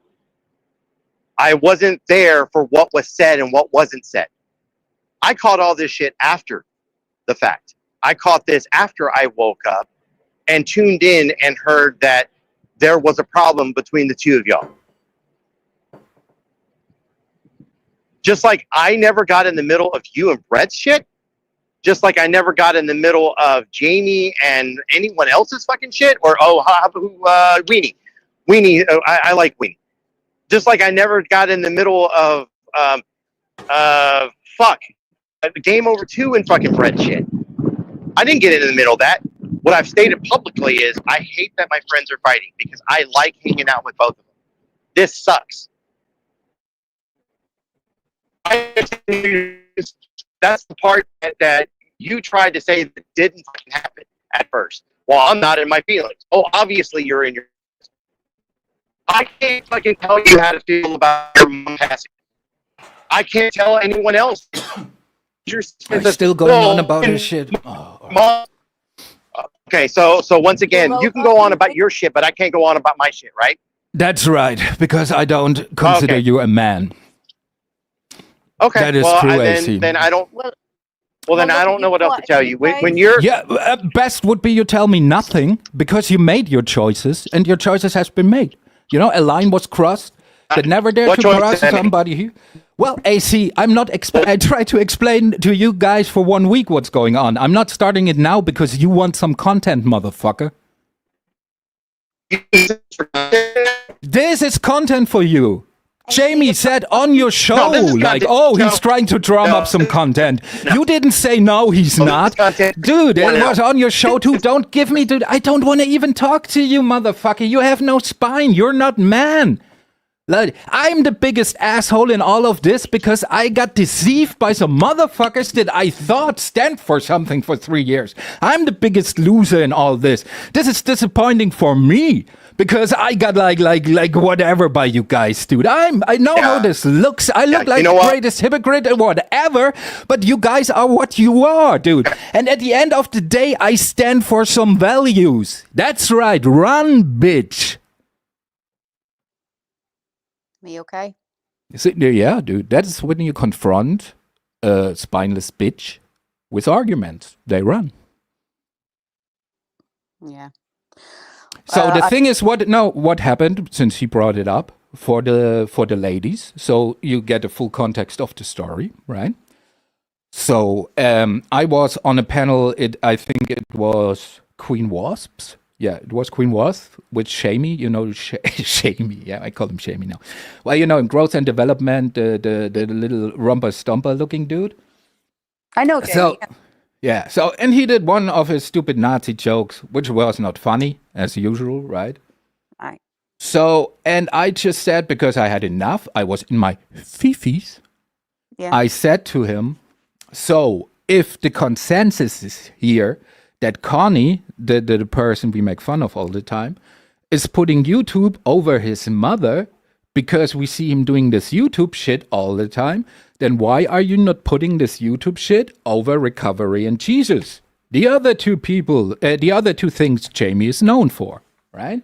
I wasn't there for what was said and what wasn't said. I caught all this shit after the fact. I caught this after I woke up and tuned in and heard that there was a problem between the two of y'all. Just like I never got in the middle of you and Brett's shit. Just like I never got in the middle of Jamie and anyone else's fucking shit. Or, Weenie. Weenie, I like Weenie. Just like I never got in the middle of, Game Over 2 and fucking Brett shit. I didn't get in the middle of that. What I've stated publicly is I hate that my friends are fighting because I like hanging out with both of them. This sucks. That's the part that you tried to say that didn't fucking happen at first. Well, I'm not in my feelings. Oh, obviously you're in your. I can't fucking tell you how to feel about your mom passing. I can't tell anyone else. You're still going on about his shit. Mom. Okay, so once again, you can go on about your shit, but I can't go on about my shit, right? That's right, because I don't consider you a man. Okay, that is true, AC. Then I don't. Well, then Well, I look, don't know what else to if tell you you. When guys- you're Yeah, best would be you tell me nothing because you made your choices and your choices has been made. You know, a line was crossed that never dared what to choice cross did I make? somebody here. Well, AC, I'm not. I try to explain to you guys for 1 week what's going on. I'm not starting it now because you want some content, motherfucker. This is content for you. Jamie said on your show, No, this is like, content. oh, he's No. trying to drum No. up some content. No. You didn't say no, he's No, this not. is content. Dude, it No. was on your show too. Don't give me, dude. I don't want to even talk to you, motherfucker. You have no spine. You're not man. Like, I'm the biggest asshole in all of this because I got deceived by some motherfuckers that I thought stand for something for 3 years. I'm the biggest loser in all this. This is disappointing for me because I got like whatever by you guys, dude. I know how this looks. I look like you know the what? greatest hypocrite or whatever, but you guys are what you are, dude. And at the end of the day, I stand for some values. That's right. Run, bitch. Me okay? Yeah, dude. That's when you confront a spineless bitch with arguments. They run. Yeah. So the thing is, what happened since he brought it up for the ladies? So you get the full context of the story, right? So I was on a panel. I think it was Queen Wasps. Yeah, it was Queen Wasp with Shamey, you know, Shamey. Yeah, I call him Shamey now. Well, you know, in growth and development, the little rumper stomper looking dude. I know, Jamie. So, yeah. So, and he did one of his stupid Nazi jokes, which was not funny as usual, right? Aye. So, and I just said, because I had enough, I was in my fifis. Yeah. I said to him, so if the consensus is here that Connie, the person we make fun of all the time, is putting YouTube over his mother because we see him doing this YouTube shit all the time, then why are you not putting this YouTube shit over recovery and Jesus? The other two people, the other two things Jamie is known for, right?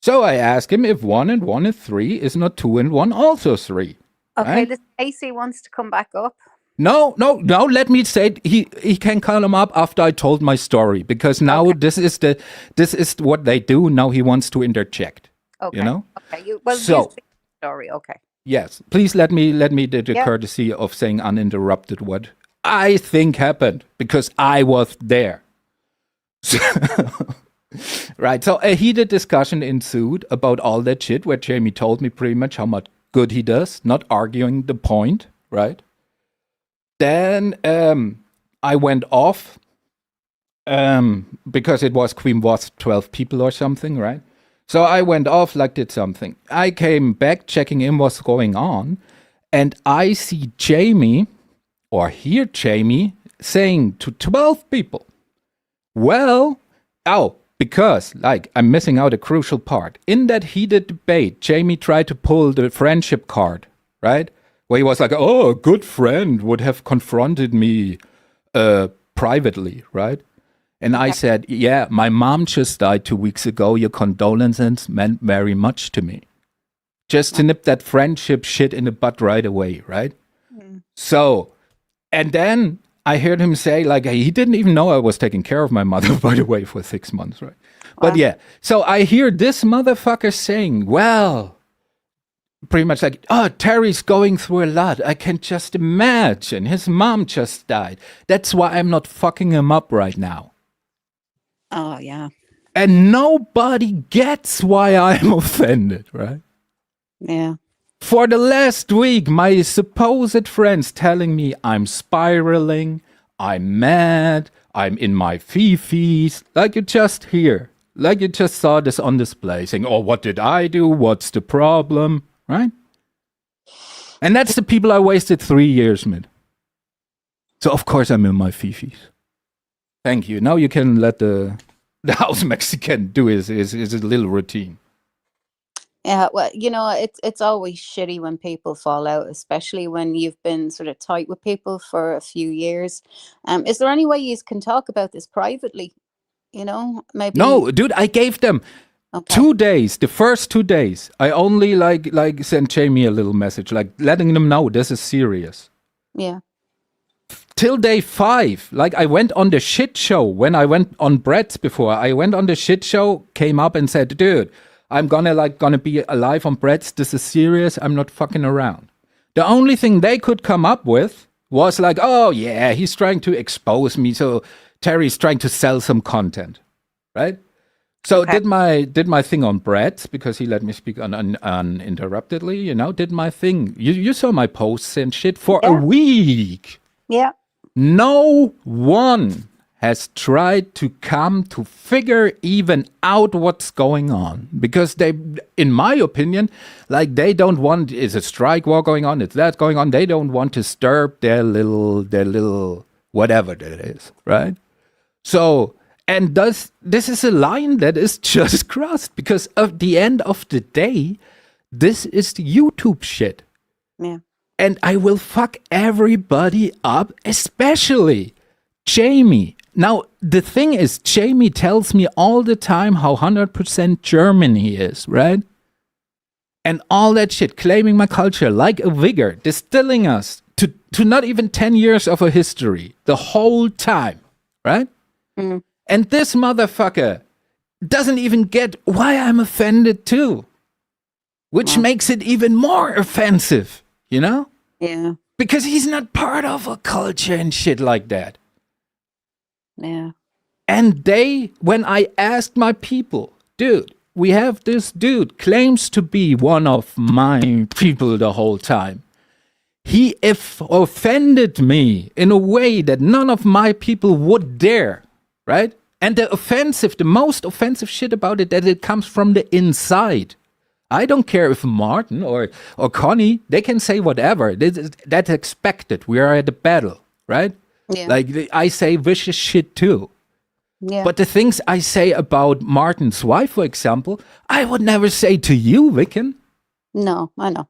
So I asked him if 1 and 1 is 3 is not 2 and 1 also 3. Okay, right? this AC wants to come back up. No. Let me say he can call him up after I told my story because now this is what they do. Now he wants to interject. Okay. You know. Okay. You So- the story. Okay. Yes, please let me the courtesy of saying uninterrupted what I think happened because I was there. Right. So a heated discussion ensued about all that shit where Jamie told me pretty much how much good he does, not arguing the point, right? Then I went off because it was Queen was 12 people or something, right? So I went off, like did something. I came back checking in what's going on, and I see Jamie, or hear Jamie, saying to 12 people, because, like, I'm missing out a crucial part. In that heated debate, Jamie tried to pull the friendship card, right? Where he was like, oh, a good friend would have confronted me privately, right? And I said, yeah, my mom just died 2 weeks ago. Your condolences meant very much to me. Just to nip that friendship shit in the butt right away, right? So, and then I heard him say, like, he didn't even know I was taking care of my mother, by the way, for 6 months, right? But yeah, so I hear this motherfucker saying, well, pretty much like, oh, Terry's going through a lot. I can just imagine. His mom just died. That's why I'm not fucking him up right now. Oh yeah. And nobody gets why I'm offended, right? Yeah. For the last week, my supposed friends telling me I'm spiraling, I'm mad, I'm in my fifis, like you just hear. Like you just saw this on display, saying, oh, what did I do? What's the problem? Right? And that's the people I wasted 3 years with. So of course I'm in my fifis. Thank you. Now you can let the house Mexican do his little routine. Yeah, well, you know, it's always shitty when people fall out, especially when you've been sort of tight with people for a few years. Is there any way you can talk about this privately? You know, maybe. No, dude, I gave them 2 days. The first 2 days, I only like sent Jamie a little message, like letting them know this is serious. Yeah. till day 5, like I went on the shit show when I went on Brett's before. I went on the shit show, came up and said, dude, I'm gonna be alive on Brett's. This is serious. I'm not fucking around. The only thing they could come up with was like, oh yeah, he's trying to expose me. So Terry's trying to sell some content, right? So Okay. did my thing on Brett's because he let me speak uninterruptedly. Did my thing. You saw my posts and shit for a Yeah. week. Yeah. No one has tried to come to figure even out what's going on because they, in my opinion, like they don't want, is a strike war going on, it's that going on, they don't want to disturb their little whatever that is, right? So, and this is a line that is just crossed because at the end of the day, this is YouTube shit. Yeah. And I will fuck everybody up, especially Jamie. Now, the thing is, Jamie tells me all the time how 100% German he is, right? And all that shit, claiming my culture like a vigor, distilling us to not even 10 years of a history, the whole time, right? Mm. And this motherfucker doesn't even get why I'm offended too, which makes it even more offensive. Yeah. Because he's not part of a culture and shit like that. Yeah. And when I asked my people, dude, we have this dude claims to be one of my people the whole time. He offended me in a way that none of my people would dare, right? And the most offensive shit about it, that it comes from the inside. I don't care if Martin or Connie, they can say whatever. That's expected. We are at a battle, right? Yeah. Like, I say vicious shit too. Yeah. But the things I say about Martin's wife, for example, I would never say to you, Vicken. No, I know.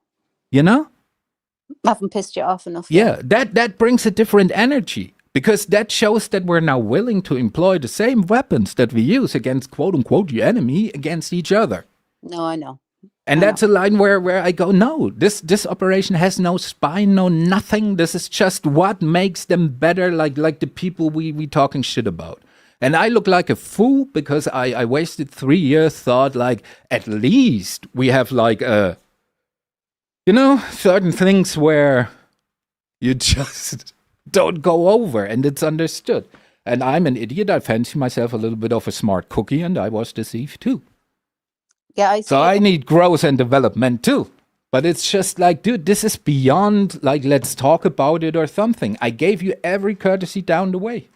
I haven't pissed you off enough. Yeah, that brings a different energy. Because that shows that we're now willing to employ the same weapons that we use against, quote-unquote, the enemy, against each other. No, I know. And that's a line where I go, no, this operation has no spine, no nothing. This is just what makes them better, like the people we talking shit about. And I look like a fool because I wasted 3 years, thought like, at least we have like certain things where you just don't go over and it's understood. And I'm an idiot. I fancy myself a little bit of a smart cookie and I was deceived too. Yeah, So I need growth and development too. But it's just like, dude, this is beyond like, let's talk about it or something. I gave you every courtesy down the way.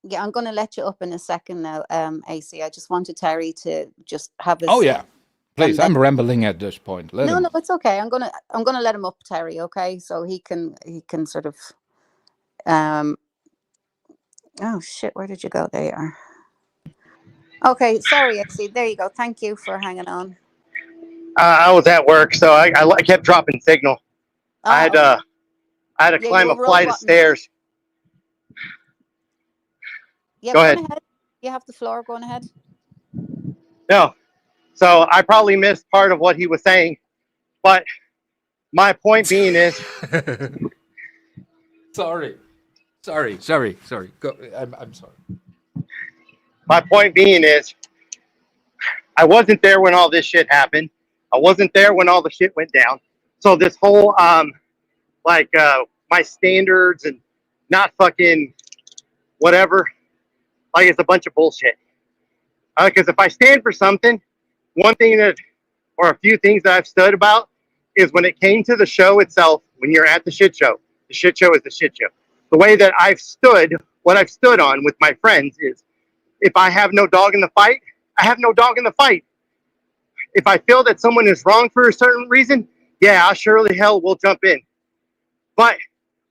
Yeah, I'm going to let you up in a second now, AC. I just wanted Terry to just have his... Oh yeah, please. and I'm rambling at this point. No, it's okay. I'm gonna let him up, Terry. Okay, so he can sort of... Oh shit! Where did you go? There you are. Okay, sorry, AC. There you go. Thank you for hanging on. I was at work, so I kept dropping signal. Oh, I had to climb a flight of stairs. Yeah, go ahead. You have the floor. Go on ahead. No, so I probably missed part of what he was saying, but my point being is... Sorry. Go, I'm sorry. My point being is, I wasn't there when all this shit happened. I wasn't there when all the shit went down. So this whole, my standards and not fucking whatever, like it's a bunch of bullshit. Because if I stand for something, one thing or a few things that I've stood about is when it came to the show itself, when you're at the shit show is the shit show. The way that what I've stood on with my friends is, if I have no dog in the fight, I have no dog in the fight. If I feel that someone is wrong for a certain reason, yeah, I surely hell will jump in. But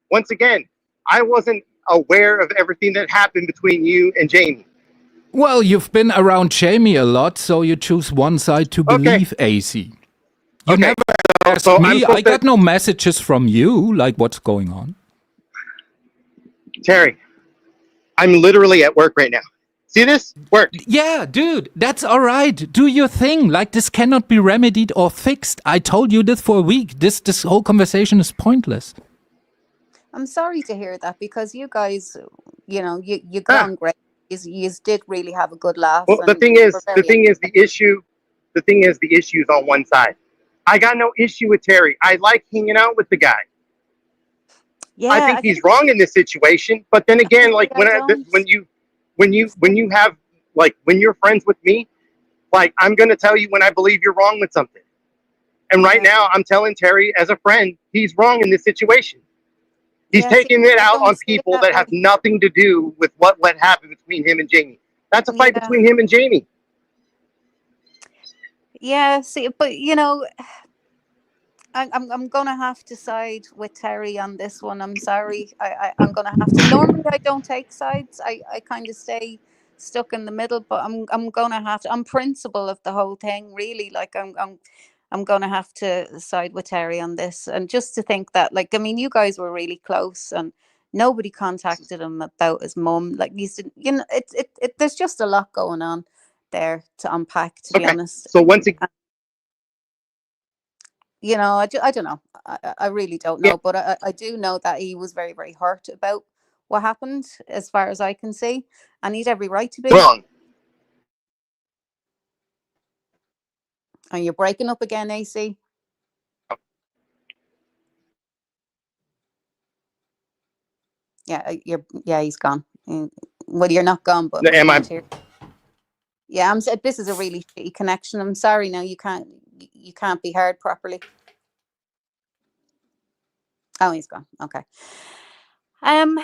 once again, I wasn't aware of everything that happened between you and Jamie. Well, you've been around Jamie a lot, so you choose one side to believe, AC. You never asked me. I got no messages from you, like what's going on. Terry, I'm literally at work right now. See this? Work. Yeah, dude, that's all right. Do your thing. Like, this cannot be remedied or fixed. I told you this for a week. This whole conversation is pointless. I'm sorry to hear that, because you guys, you got Ah, on great. You did really have a good laugh, well, and you were the very thing is, the thing is, the issue is on one side. I got no issue with Terry. I like hanging out with the guy. I yeah. think he's wrong in this situation. But then again, like I don't. when you have like when you're friends with me, like I'm gonna tell you when I believe you're wrong with something. And right Yeah, now, I'm telling Terry as a friend, he's wrong in this situation. He's yeah. See, taking it I out don't on see it people that that have way. nothing to do with what happened between him and Jamie. That's a fight Yeah, between him and Jamie. yeah. See, but I'm gonna have to side with Terry on this one. I'm sorry. I'm gonna have to. Normally, I don't take sides. I kind of stay stuck in the middle. But I'm gonna have to. I'm principle of the whole thing. Really, like I'm gonna have to side with Terry on this. And just to think that, like, I mean, you guys were really close, and nobody contacted him about his mum. Like, there's just a lot going on there to unpack. To be Okay. honest. So once again, I don't know. I really don't know, but I do know that he was very, very hurt about what happened, as far as I can see, and he'd every right to be. wrong. And you're breaking up again, AC. Yeah, he's gone. Well, you're not gone, but we Am I? can't hear. Yeah, I'm said this is a really shitty connection. I'm sorry. Now you can't be heard properly. Oh, he's gone. Okay. Um,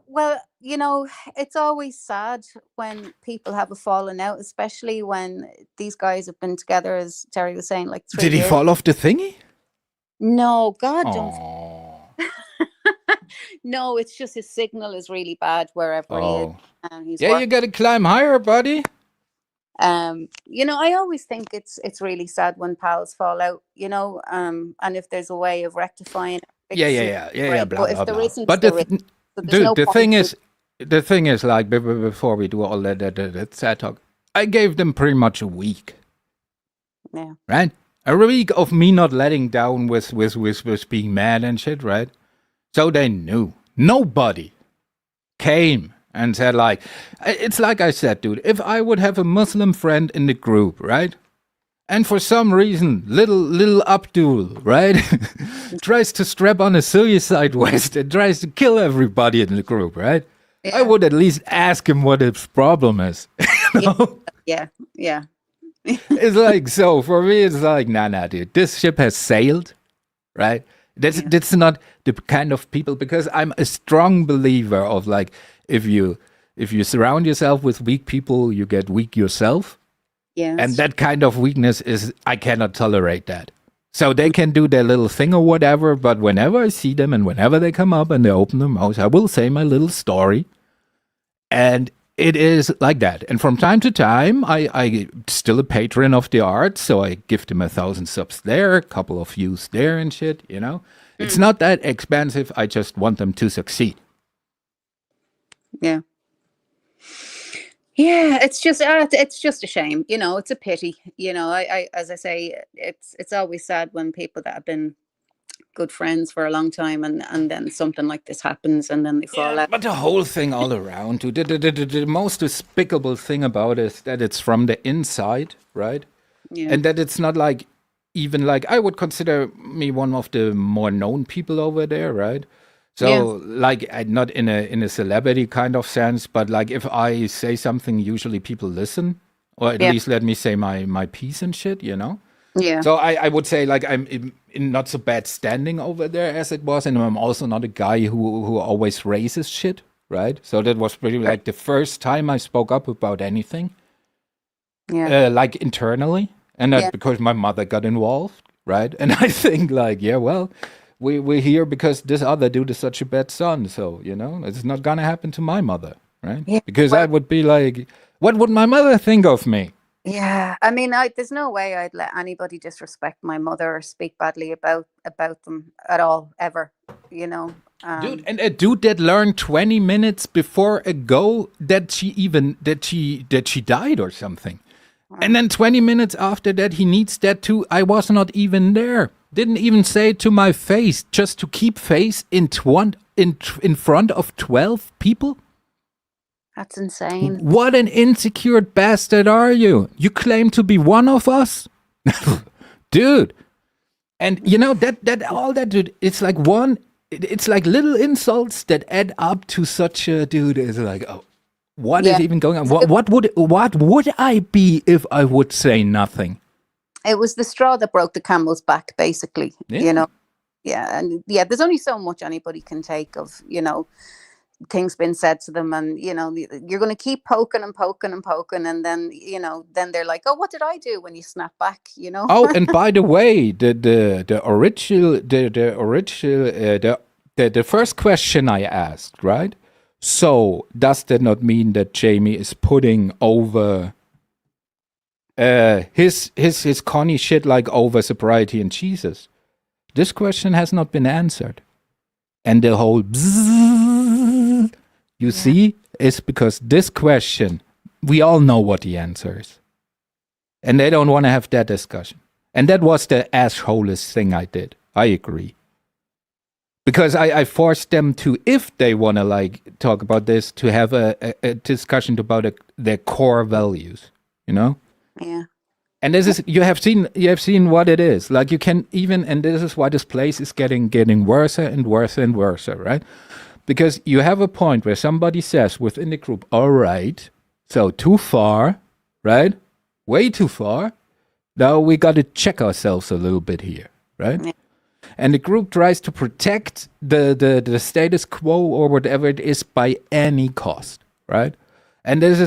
well, it's always sad when people have a falling out, especially when these guys have been together, as Terry was saying, like 3 Did he years. fall off the thingy? No, God, don't. Oh. No, it's just his signal is really bad wherever he is, Oh. and he's Yeah, you working. gotta climb higher, buddy. I always think it's really sad when pals fall out, and if there's a way of rectifying it, fixing it, great. blah But if blah there blah. isn't, But there is. So there's dude, no point in. the thing is, like before we do all that sad talk, I gave them pretty much a week, Yeah. right? A week of me not letting down with being mad and shit, right? So they knew. Nobody came and said like, it's like I said, dude. If I would have a Muslim friend in the group, right? And for some reason, little Abdul, right, tries to strap on a suicide vest and tries to kill everybody in the group, right? I Yeah. would at least ask him what his problem is. You know? Yeah. It's like, so for me, it's like, nah, dude, this ship has sailed, right? That's not the kind of people, because I'm a strong believer of like, if you surround yourself with weak people, you get weak yourself. Yeah. And that kind of weakness is, I cannot tolerate that. So they can do their little thing or whatever, but whenever I see them and whenever they come up and they open their mouths, I will say my little story. And it is like that. And from time to time, I still a patron of the art, so I give them 1,000 subs there, a couple of views there and shit, It's not that expensive. I just want them to succeed. Yeah. Yeah, it's just a shame, it's a pity, I as I say, it's always sad when people that have been good friends for a long time, and then something like this happens, and then they fall out. But the whole thing all around, dude, the most despicable thing about it is that it's from the inside, right? Yeah. And that it's not like, even like, I would consider me one of the more known people over there, right? So like, not in a celebrity kind of sense, but like if I say something, usually people listen, or at least let me say my piece and shit, Yeah. So I would say like I'm in not so bad standing over there as it was, and I'm also not a guy who always raises shit, right? So that was pretty like the first time I spoke up about anything, like internally, and that because my mother got involved, right? And I think like, well, we're here because this other dude is such a bad son, so it's not gonna happen to my mother, right? Yeah. Because that would be like, what would my mother think of me? Yeah, I mean, there's no way I'd let anybody disrespect my mother or speak badly about them at all, ever. Dude, and a dude that learned 20 minutes before a go that she died or something. And then 20 minutes after that, he needs that too. I was not even there. Didn't even say it to my face, just to keep face in in front of 12 people? That's insane. What an insecure bastard are you? You claim to be one of us? Dude. And you know that all that, dude, it's like it's like little insults that add up to such a, dude, is like, oh, what is even going on? What would I be if I would say nothing? It was the straw that broke the camel's back, basically. Yeah. You know. Yeah, and there's only so much anybody can take of, things been said to them, and you're going to keep poking and poking and poking, and then then they're like, oh, what did I do? When you snap back, Oh, and by the way, the first question I asked, right? So does that not mean that Jamie is putting over his Connie shit like over sobriety and Jesus? This question has not been answered, and the whole bzzz, you see, is because this question, we all know what the answer is. And they don't want to have that discussion. And that was the assholest thing I did. I agree. Because I forced them to, if they want to like talk about this, to have a discussion about their core values, Yeah. And this is, you have seen what it is. Like you can even, and this is why this place is getting worse and worse and worse, right? Because you have a point where somebody says within the group, all right, so too far, right? Way too far. Now we got to check ourselves a little bit here, right? Yeah. And the group tries to protect the status quo or whatever it is by any cost, right? And this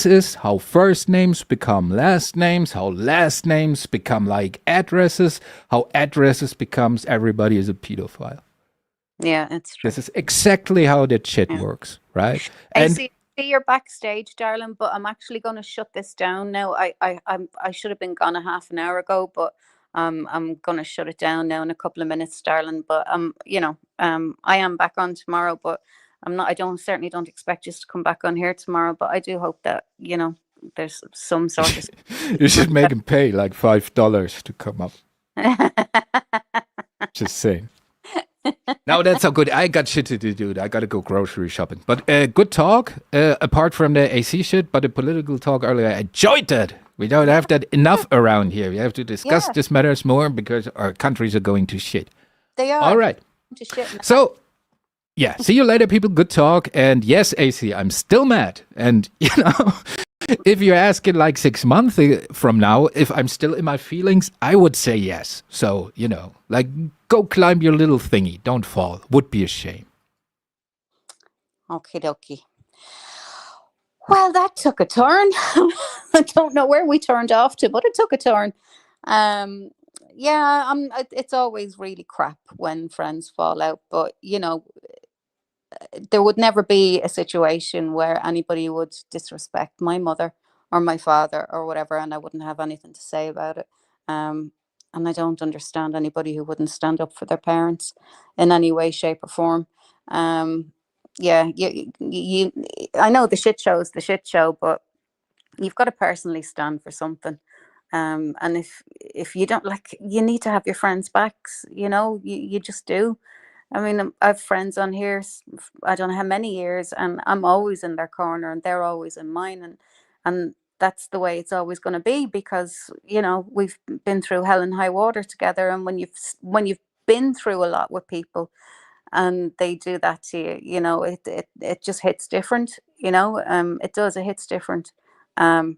is how first names become last names, how last names become like addresses, how addresses becomes everybody is a pedophile. Yeah, it's true. This is exactly how that shit works, right? I see you're backstage, darling, but I'm actually going to shut this down now. I should have been gone a half an hour ago, but I'm going to shut it down now in a couple of minutes, darling. But I am back on tomorrow, but I certainly don't expect you to come back on here tomorrow. But I do hope that there's some sort of. You should make him pay like $5 to come up. Just saying. No, that's so good. I got shit to do, dude. I got to go grocery shopping. But good talk, apart from the AC shit, but the political talk earlier, I enjoyed that. We don't have that enough around here. We have to discuss this matters more because our countries are going to shit. They are. All right. To shit now. So, yeah, see you later, people. Good talk. And yes, AC, I'm still mad. And, if you're asking like 6 months from now, if I'm still in my feelings, I would say yes. So, like go climb your little thingy. Don't fall. Would be a shame. Okie dokie. Well, that took a turn. I don't know where we turned off to, but it took a turn. It's always really crap when friends fall out, but there would never be a situation where anybody would disrespect my mother or my father or whatever, and I wouldn't have anything to say about it. And I don't understand anybody who wouldn't stand up for their parents in any way, shape, or form. I know the shit show is the shit show, but you've got to personally stand for something. And if you don't, like, you need to have your friends' backs. You just do. I mean, I have friends on here, I don't know how many years, and I'm always in their corner and they're always in mine. And that's the way it's always going to be, because, we've been through hell and high water together. And when you've been through a lot with people and they do that to you, it just hits different, it does, it hits different. And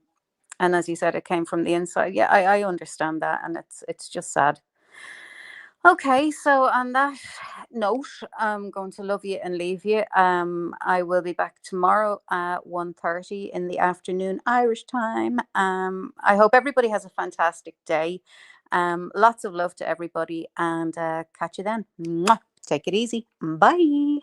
as you said, it came from the inside. Yeah, I understand that. And it's just sad. Okay, so on that note, I'm going to love you and leave you. I will be back tomorrow at 1:30 in the afternoon Irish time. I hope everybody has a fantastic day. Lots of love to everybody, and catch you then. Mwah. Take it easy. Bye.